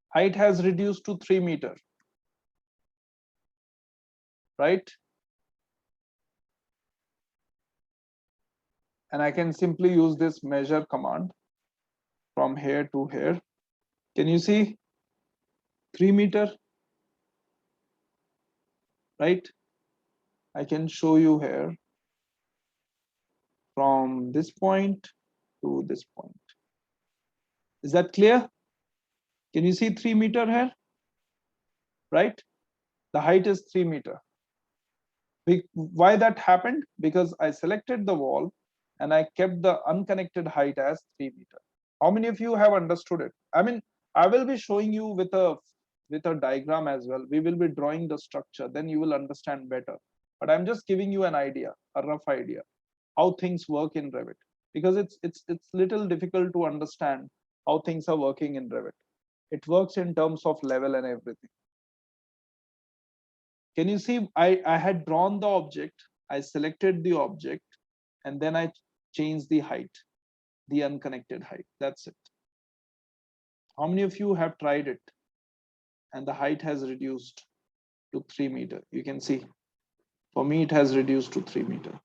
Height has reduced to 3 meter, right? And I can simply use this measure command from here to here. Can you see 3 meter, right? I can show you here from this point to this point. Is that clear? Can you see 3 meter here? Right? The height is 3 meter. Why that happened? Because I selected the wall and I kept the unconnected height as 3 meter. How many of you have understood it? I mean, I will be showing you with a diagram as well. We will be drawing the structure, then you will understand better. But I'm just giving you an idea, a rough idea, how things work in Revit. Because it's little difficult to understand how things are working in Revit. It works in terms of level and everything. Can you see, I had drawn the object, I selected the object, and then I changed the height. the unconnected height. That's it. How many of you have tried it and the height has reduced to 3 meter? You can see for me it has reduced to 3 meter.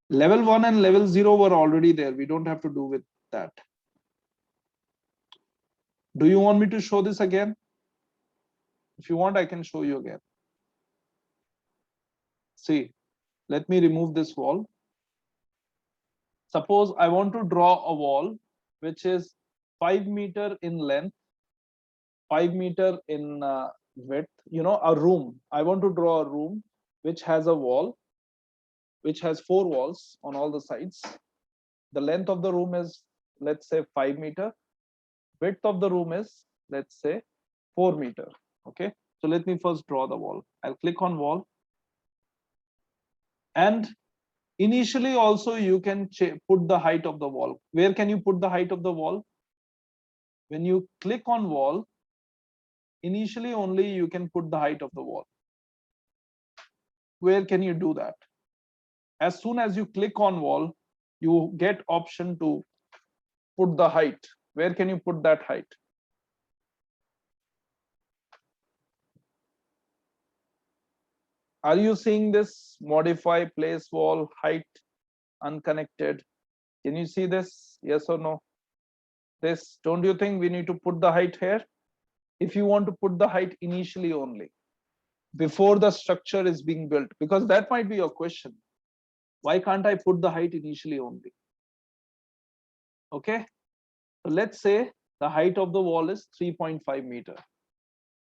Level 1 and level 0 were already there. We don't have to do with that. Do you want me to show this again? If you want, I can show you again. See, let me remove this wall. Suppose I want to draw a wall which is 5 meter in length, 5 meter in width, a room. I want to draw a room which has a wall, which has 4 walls on all the sides. The length of the room is, let's say, 5 meter. Width of the room is, let's say, 4 meter. Okay. So let me first draw the wall. I'll click on wall. And initially also you can put the height of the wall. Where can you put the height of the wall? When you click on wall, initially only you can put the height of the wall. Where can you do that? As soon as you click on wall, you get option to put the height. Where can you put that height? Are you seeing this? Modify, place wall, height, unconnected. Can you see this? Yes or no? This, don't you think we need to put the height here? If you want to put the height initially only, before the structure is being built, because that might be your question. Why can't I put the height initially only? Okay. So let's say the height of the wall is 3.5 meter.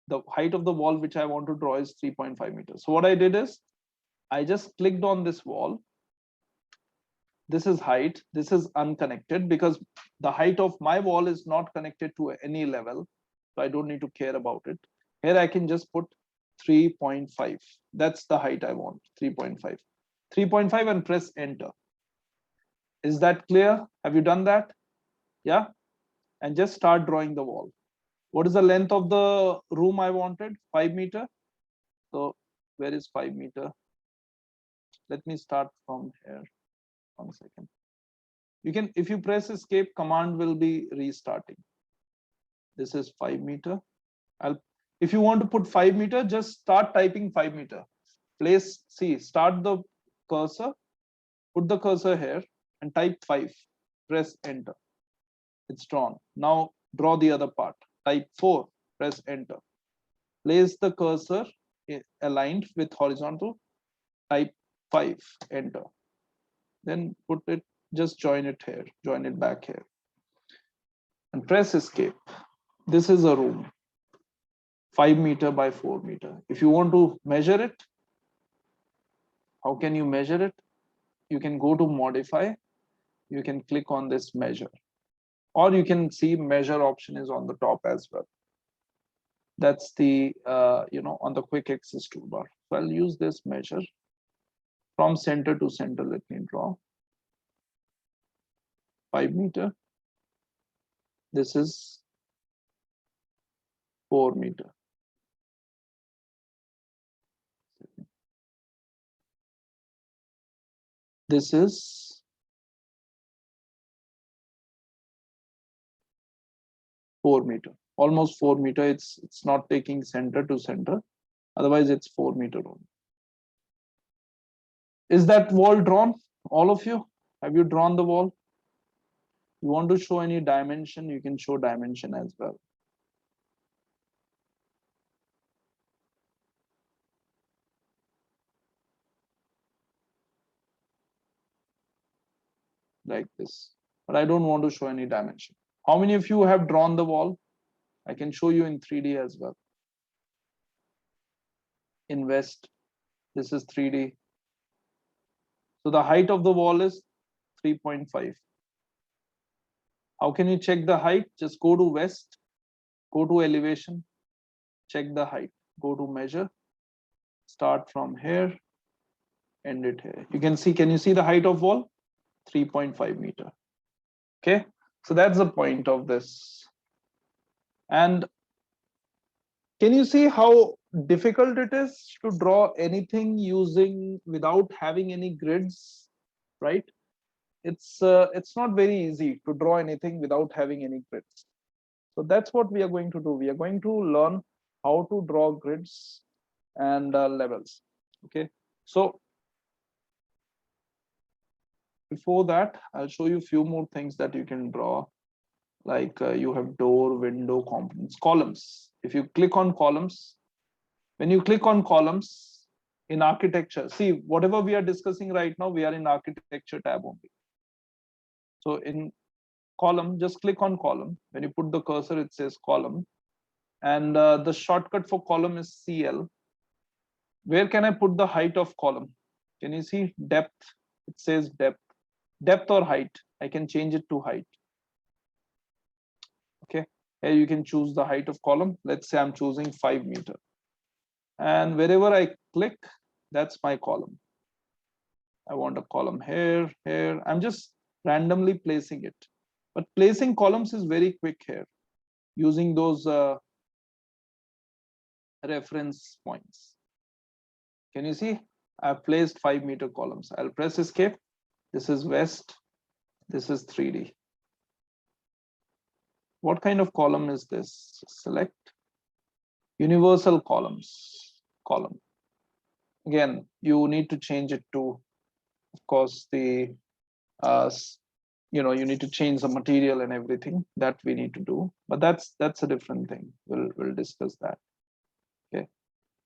The height of the wall which I want to draw is 3.5 meters. So what I did is I just clicked on this wall. This is height. This is unconnected because the height of my wall is not connected to any level. So I don't need to care about it. Here I can just put 3.5. That's the height I want, 3.5. 3.5 and press enter. Is that clear? Have you done that? Yeah. And just start drawing the wall. What is the length of the room I wanted? 5 meter. So where is 5 meter? Let me start from here. 1 second. You can, if you press escape, command will be restarting. This is 5 meter. If you want to put 5 meter, just start typing 5 meter. Place, see, start the cursor, put the cursor here and type 5. Press enter. It's drawn. Now draw the other part. Type 4. Press enter. Place the cursor aligned with horizontal. Type 5. Enter. Then put it, just join it here. Join it back here. And press escape. This is a room. 5 meter by 4 meter. If you want to measure it, how can you measure it? You can go to modify. You can click on this measure. Or you can see measure option is on the top as well. That's the, on the quick access toolbar. So I'll use this measure. From center to center, let me draw. 5 meter. This is 4 meter. This is 4 meter. Almost 4 meter. It's not taking center to center. Otherwise, it's 4 meter only. Is that wall drawn? All of you? Have you drawn the wall? You want to show any dimension? You can show dimension as well. Like this. But I don't want to show any dimension. How many of you have drawn the wall? I can show you in 3D as well. Invest. This is 3D. So the height of the wall is 3.5. How can you check the height? Just go to west, go to elevation, check the height, go to measure, start from here, end it here. You can see, can you see the height of wall? 3.5 meter. Okay, so that's the point of this. And can you see how difficult it is to draw anything without having any grids, right? it's not very easy to draw anything without having any grids. So that's what we are going to do. We are going to learn how to draw grids and levels. Okay, so before that, I'll show you a few more things that you can draw. Like you have door, window, components, columns. If you click on columns, when you click on columns in architecture, see whatever we are discussing right now, we are in architecture tab only. So in column, just click on column. When you put the cursor, it says column, and the shortcut for column is CL. Where can I put the height of column? Can you see depth? It says depth or height. I can change it to height. Okay, here you can choose the height of column. Let's say I'm choosing 5 meter, and wherever I click, that's my column. I want a column here, here. I'm just randomly placing it, but placing columns is very quick here using those reference points. Can you see? I've placed 5 meter columns. I'll press escape. This is west. This is 3D. What kind of column is this? Select universal columns column. Again, you need to change it to, of course, the you need to change the material and everything that we need to do, but that's a different thing. We'll discuss that. Okay,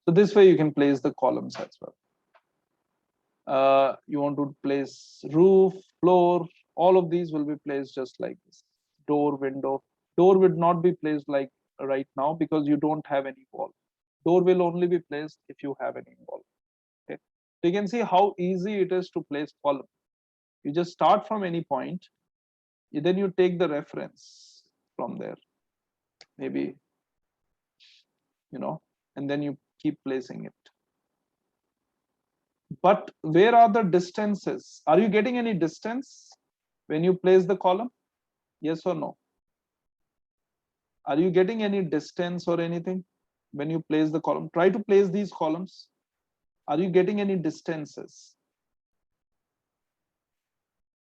so this way you can place the columns as well. You want to place roof, floor, all of these will be placed just like this. Door, window. Door would not be placed like right now because you don't have any wall. Door will only be placed if you have any wall. Okay, so you can see how easy it is to place column. You just start from any point, then you take the reference from there, maybe, and then you keep placing it. But where are the distances? Are you getting any distance when you place the column? Yes or no? Are you getting any distance or anything when you place the column? Try to place these columns. Are you getting any distances?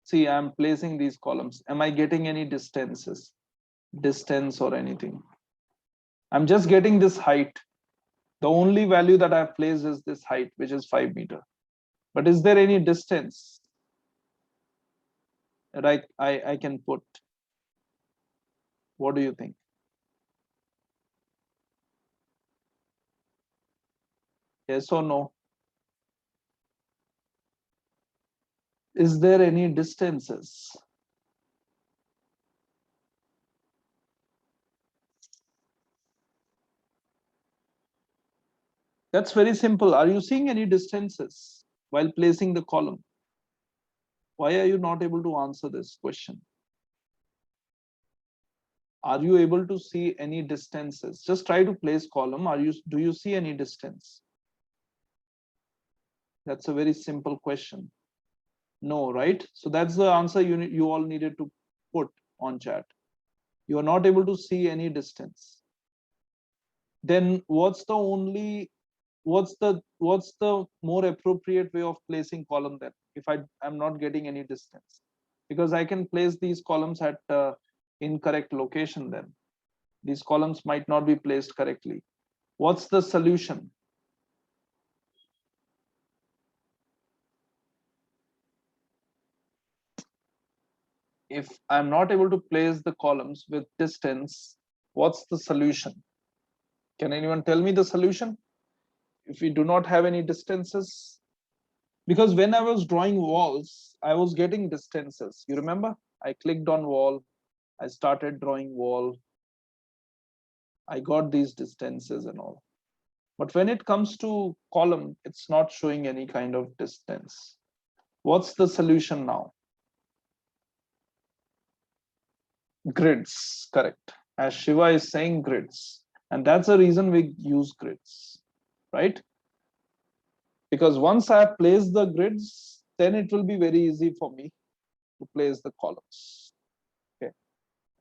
See, I'm placing these columns. Am I getting any distances? Distance or anything? I'm just getting this height. The only value that I've placed is this height, which is 5 meter. But is there any distance that I can put? What do you think? Yes or no? Is there any distances? That's very simple. Are you seeing any distances while placing the column? Why are you not able to answer this question? Are you able to see any distances? Just try to place column. Do you see any distance? That's a very simple question. No, right? So that's the answer you all needed to put on chat. You are not able to see any distance. Then what's the more appropriate way of placing column then, if I'm not getting any distance? Because I can place these columns at incorrect location. Then these columns might not be placed correctly. What's the solution? If I'm not able to place the columns with distance, what's the solution? Can anyone tell me the solution? If we do not have any distances, because when I was drawing walls, I was getting distances. You remember? I clicked on wall, I started drawing wall, I got these distances and all. But when it comes to column, it's not showing any kind of distance. What's the solution now? Grids, correct. As Shiva is saying, grids. And that's the reason we use grids, right? Because once I have placed the grids, then it will be very easy for me to place the columns. Okay,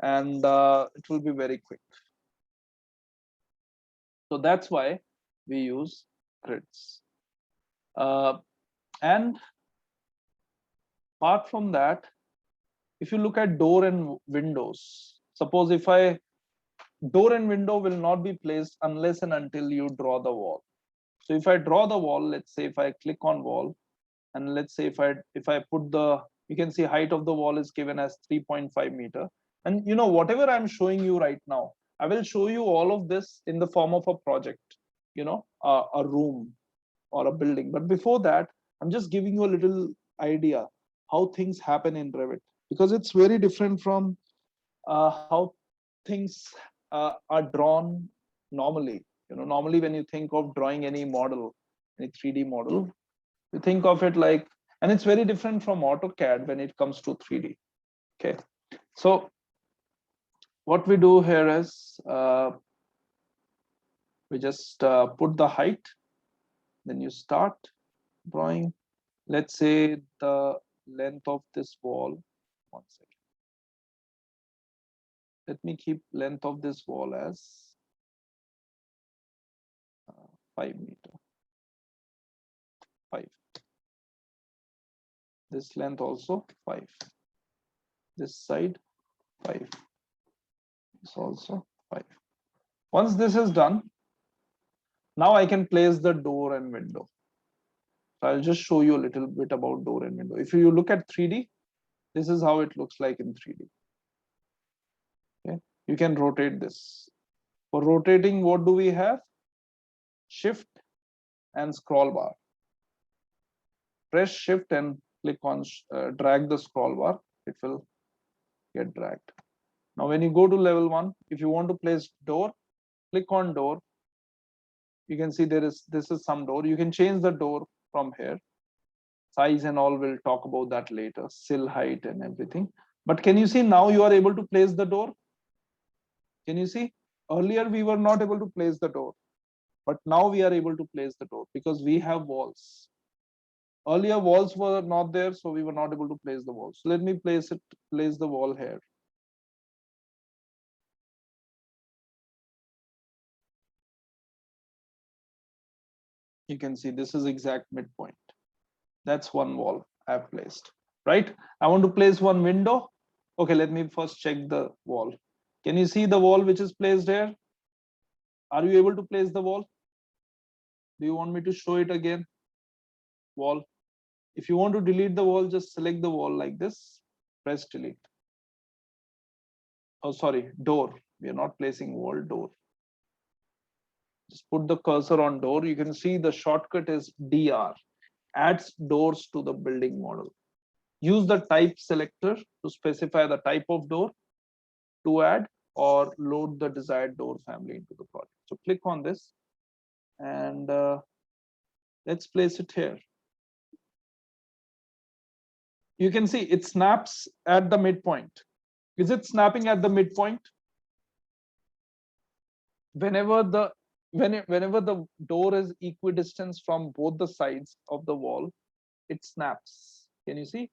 and it will be very quick. So that's why we use grids. And apart from that, if you look at door and windows, suppose if door and window will not be placed unless and until you draw the wall. So if I draw the wall, let's say if I click on wall, and let's say if I put you can see height of the wall is given as 3.5 meter. And whatever I'm showing you right now, I will show you all of this in the form of a project, a room or a building. But before that, I'm just giving you a little idea how things happen in Revit, because it's very different from how things are drawn normally. Normally when you think of drawing any model, any 3D model, you think of it like, and it's very different from AutoCAD when it comes to 3D. Okay, so what we do here is we just put the height, then you start drawing. Let's say the length of this wall, 1 second. Let me keep length of this wall as 5 meter. 5. This length also 5. This side 5. This also 5. Once this is done, now I can place the door and window. So I'll just show you a little bit about door and window. If you look at 3D, this is how it looks like in 3D. Okay, you can rotate this. For rotating, what do we have? Shift and scroll bar. Press shift and click on drag the scroll bar. It will get dragged. Now when you go to level 1, if you want to place door, click on door. You can see this is some door. You can change the door from here. Size and all, we'll talk about that later. Sill height and everything. But can you see now you are able to place the door? Can you see? Earlier we were not able to place the door, but now we are able to place the door because we have walls. Earlier walls were not there, so we were not able to place the walls. So let me place the wall here. You can see this is exact midpoint. That's one wall I've placed, right? I want to place one window. Okay, let me first check the wall. Can you see the wall which is placed here? Are you able to place the wall? Do you want me to show it again? Wall. If you want to delete the wall, just select the wall like this, press delete. Oh, sorry, door. We are not placing wall, door. Just put the cursor on door. You can see the shortcut is DR, adds doors to the building model. Use the type selector to specify the type of door to add or load the desired door family into the project. So click on this and let's place it here. You can see it snaps at the midpoint. Is it snapping at the midpoint? Whenever the door is equidistant from both the sides of the wall, it snaps. Can you see?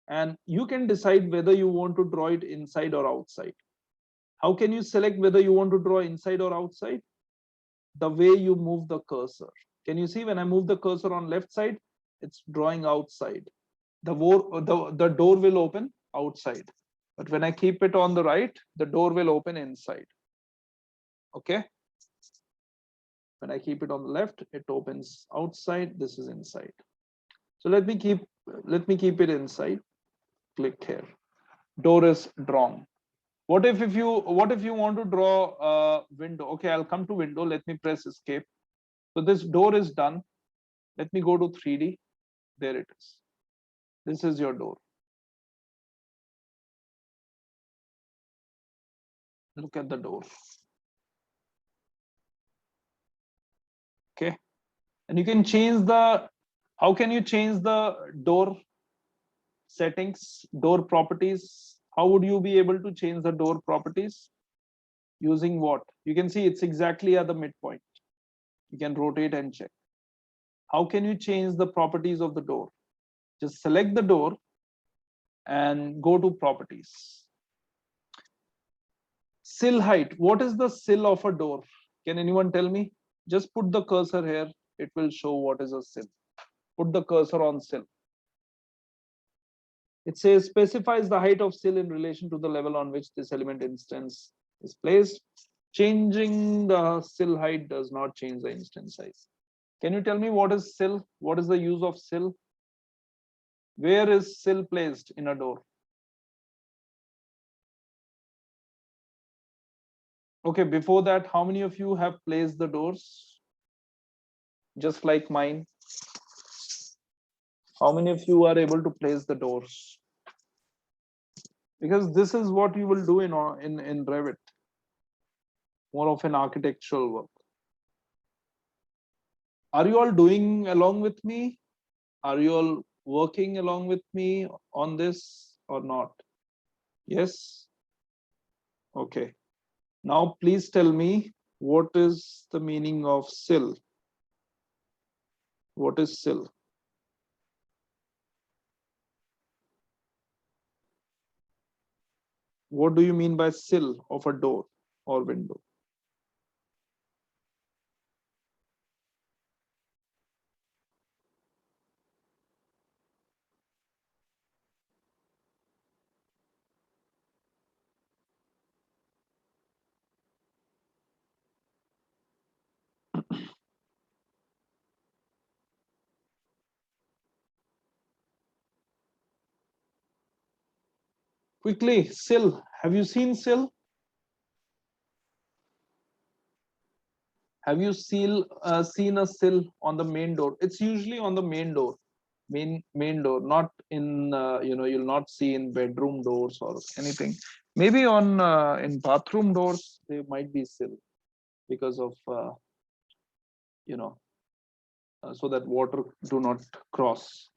And you can decide whether you want to draw it inside or outside. How can you select whether you want to draw inside or outside? The way you move the cursor. Can you see when I move the cursor on left side, it's drawing outside. The door will open outside. But when I keep it on the right, the door will open inside. Okay. When I keep it on the left, it opens outside. This is inside. So let me keep it inside. Click here. Door is drawn. What if you want to draw a window? Okay, I'll come to window. Let me press escape. So this door is done. Let me go to 3D. There it is. This is your door. Look at the door. Okay. And you can change how can you change the door settings, door properties? How would you be able to change the door properties? Using what? You can see it's exactly at the midpoint. You can rotate and check. How can you change the properties of the door? Just select the door and go to properties. Sill height. What is the sill of a door? Can anyone tell me? Just put the cursor here. It will show what is a sill. Put the cursor on sill. It says specifies the height of sill in relation to the level on which this element instance is placed. Changing the sill height does not change the instance size. Can you tell me what is sill? What is the use of sill? Where is sill placed in a door? Okay, before that, how many of you have placed the doors? Just like mine. How many of you are able to place the doors? Because this is what you will do in Revit. More of an architectural work. Are you all doing along with me? Are you all working along with me on this or not? Yes? Okay. Now please tell me, what is the meaning of sill? What is sill? What do you mean by sill of a door or window? Quickly, sill. Have you seen sill? Have you seen a sill on the main door? It's usually on the main door, main door, not in you'll not see in bedroom doors or anything. Maybe on in bathroom doors there might be sill because of you know so that water do not cross.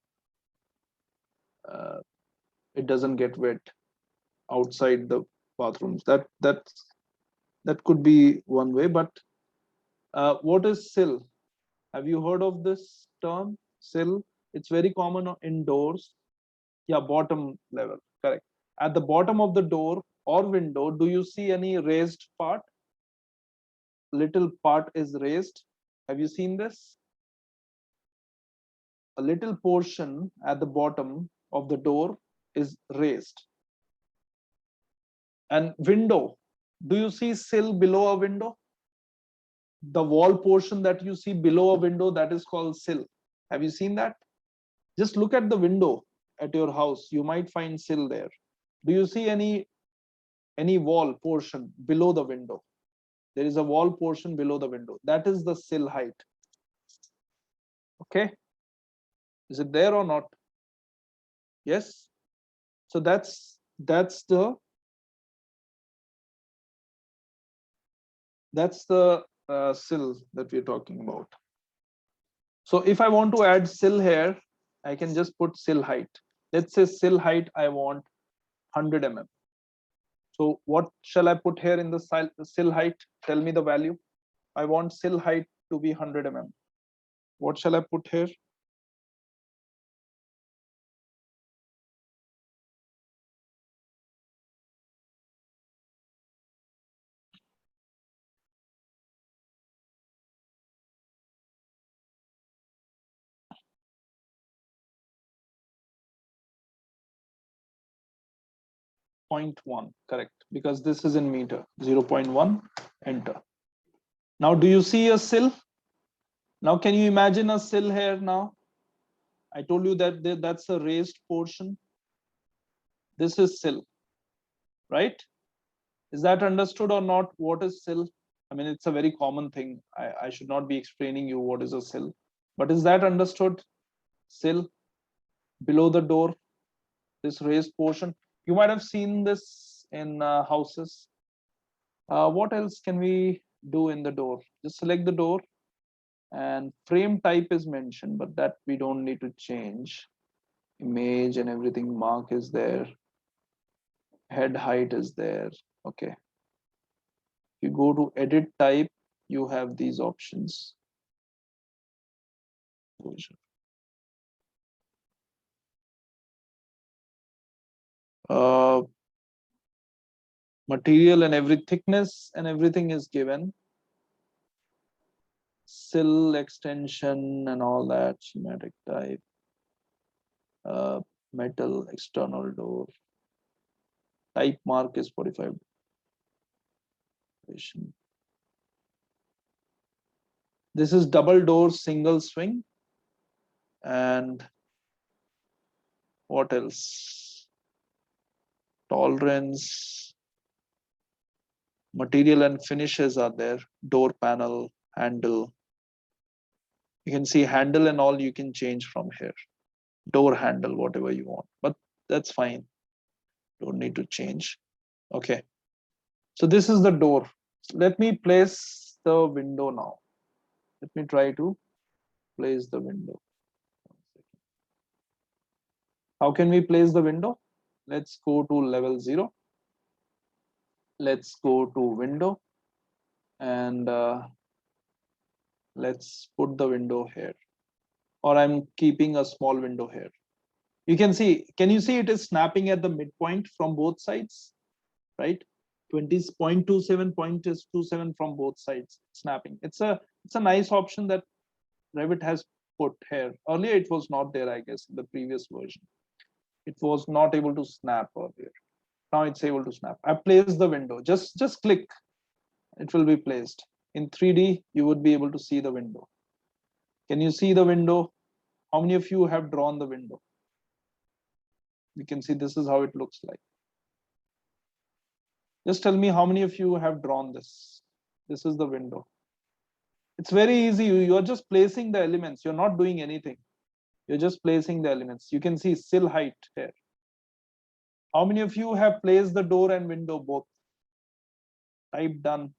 Uh, it doesn't get wet outside the bathrooms. That could be one way. But what is sill? Have you heard of this term, sill? It's very common indoors. Yeah, bottom level, correct. At the bottom of the door or window, do you see any raised part? Little part is raised. Have you seen this? A little portion at the bottom of the door is raised. And window, do you see sill below a window? The wall portion that you see below a window, that is called sill. Have you seen that? Just look at the window at your house. You might find sill there. Do you see any wall portion below the window? There is a wall portion below the window. That is the sill height. Okay. Is it there or not? Yes. So that's the sill that we're talking about. So if I want to add sill here, I can just put sill height. Let's say sill height I want 100 mm. So what shall I put here in the sill height? Tell me the value. I want sill height to be 100 mm. What shall I put here? Point 0.1, correct, because this is in meter. 0.1, enter. Now do you see a sill? Now can you imagine a sill here now? I told you that that's a raised portion. This is sill, right? Is that understood or not? What is sill? I mean, it's a very common thing. I should not be explaining you what is a sill, but is that understood? Sill below the door, this raised portion. You might have seen this in houses. What else can we do in the door? Just select the door, and frame type is mentioned, but that we don't need to change. Image and everything, mark is there. Head height is there. Okay. You go to edit type, you have these options. Uh, material and every thickness and everything is given. Sill extension and all that, schematic type. Metal external door. Type mark is 45. This is double door single swing. And what else? Tolerance, material and finishes are there. Door panel, handle. You can see handle and all you can change from here. Door handle, whatever you want, but that's fine. Don't need to change. Okay. So this is the door. Let me place the window now. Let me try to place the window. How can we place the window? Let's go to level 0. Let's go to window and let's put the window here. Or I'm keeping a small window here. You can see, can you see it is snapping at the midpoint from both sides, right? 20.27, 0.27 from both sides, snapping. It's a nice option that Revit has put here. Earlier it was not there, I guess, in the previous version. It was not able to snap earlier. Now it's able to snap. I placed the window. Just click. It will be placed. In 3D, you would be able to see the window. Can you see the window? How many of you have drawn the window? You can see this is how it looks like. Just tell me how many of you have drawn this. This is the window. It's very easy. You're just placing the elements. You're not doing anything. You're just placing the elements. You can see sill height here. How many of you have placed the door and window both? Type done.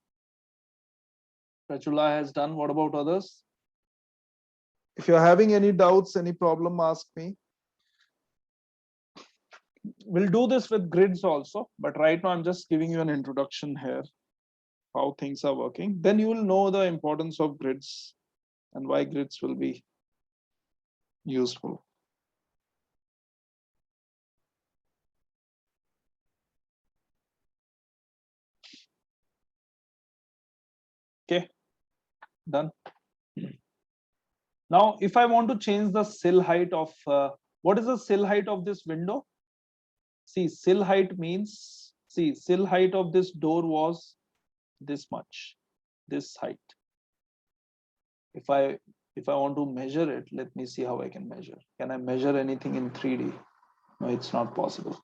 Rachula has done. What about others? If you're having any doubts, any problem, ask me. We'll do this with grids also, but right now I'm just giving you an introduction here, how things are working. Then you will know the importance of grids and why grids will be useful. Okay, done. Now, if I want to change the sill height of, what is the sill height of this window? See, sill height means, see, sill height of this door was this much, this height. If I want to measure it, let me see how I can measure. Can I measure anything in 3D? No, it's not possible.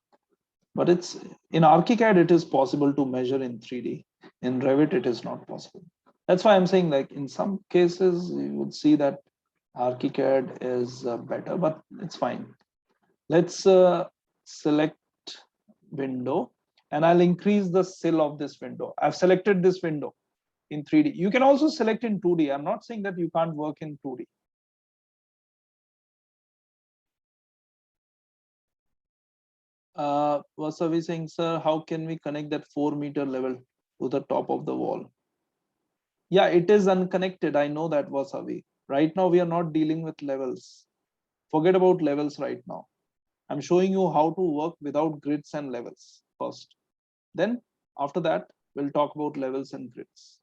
But it's in ArchiCAD, it is possible to measure in 3D. In Revit, it is not possible. That's why I'm saying, like, in some cases, you would see that ArchiCAD is better, but it's fine. Let's select window, and I'll increase the sill of this window. I've selected this window in 3D. You can also select in 2D. I'm not saying that you can't work in 2D. Vasavi saying, sir, how can we connect that 4-meter level to the top of the wall? Yeah, it is unconnected. I know that, Vasavi. Right now, we are not dealing with levels. Forget about levels right now. I'm showing you how to work without grids and levels first. Then after that, we'll talk about levels and grids.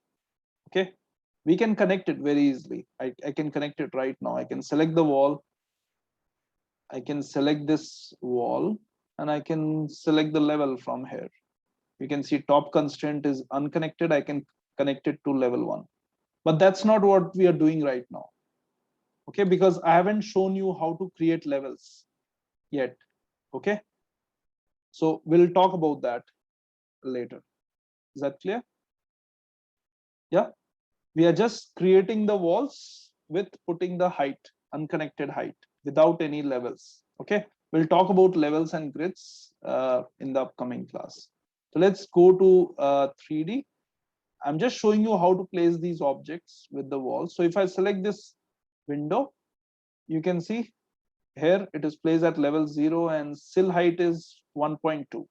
Okay, we can connect it very easily. I can connect it right now. I can select the wall. I can select this wall and I can select the level from here. You can see top constraint is unconnected. I can connect it to level 1. But that's not what we are doing right now. Okay, because I haven't shown you how to create levels yet. Okay, so we'll talk about that later. Is that clear? Yeah, we are just creating the walls with putting the height, unconnected height, without any levels. Okay, we'll talk about levels and grids in the upcoming class. So let's go to 3D. I'm just showing you how to place these objects with the walls. So if I select this window, you can see here it is placed at level 0 and sill height is 1.2.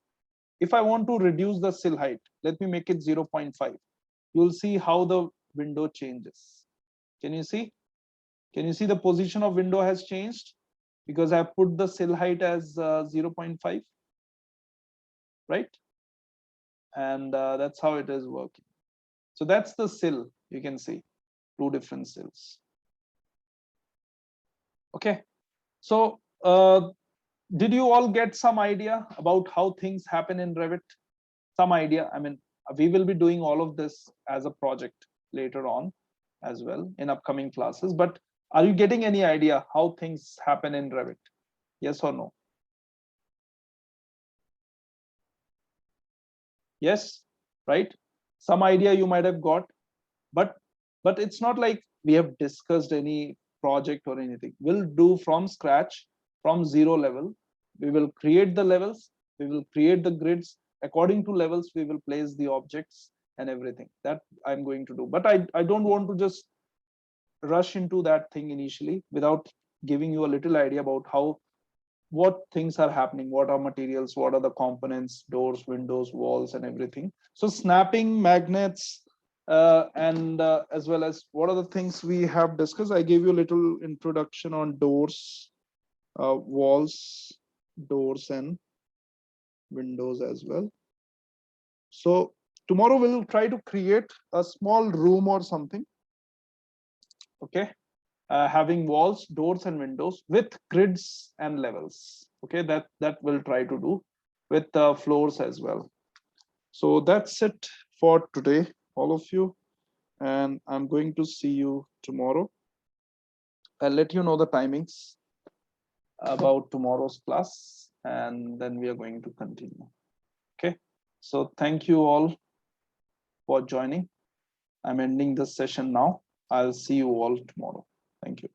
If I want to reduce the sill height, let me make it 0.5. You'll see how the window changes. Can you see? Can you see the position of window has changed? Because I put the sill height as 0.5, right? And that's how it is working. So that's the sill. You can see 2 different sills. Okay. So did you all get some idea about how things happen in Revit? Some idea? I mean, we will be doing all of this as a project later on as well in upcoming classes, but are you getting any idea how things happen in Revit? Yes or no? Yes, right? Some idea you might have got, but it's not like we have discussed any project or anything. We'll do from scratch, from zero level. We will create the levels, we will create the grids. According to levels, we will place the objects and everything. That I'm going to do. But I don't want to just rush into that thing initially without giving you a little idea about how what things are happening, what are materials, what are the components, doors, windows, walls, and everything. So snapping, magnets, and as well as what are the things we have discussed. I gave you a little introduction on doors, walls, doors, and windows as well. So tomorrow we'll try to create a small room or something. Okay. Having walls, doors, and windows with grids and levels. Okay, that we'll try to do with floors as well. So that's it for today, all of you, and I'm going to see you tomorrow. I'll let you know the timings about tomorrow's class, and then we are going to continue. Okay, so thank you all for joining. I'm ending this session now. I'll see you all tomorrow. Thank you.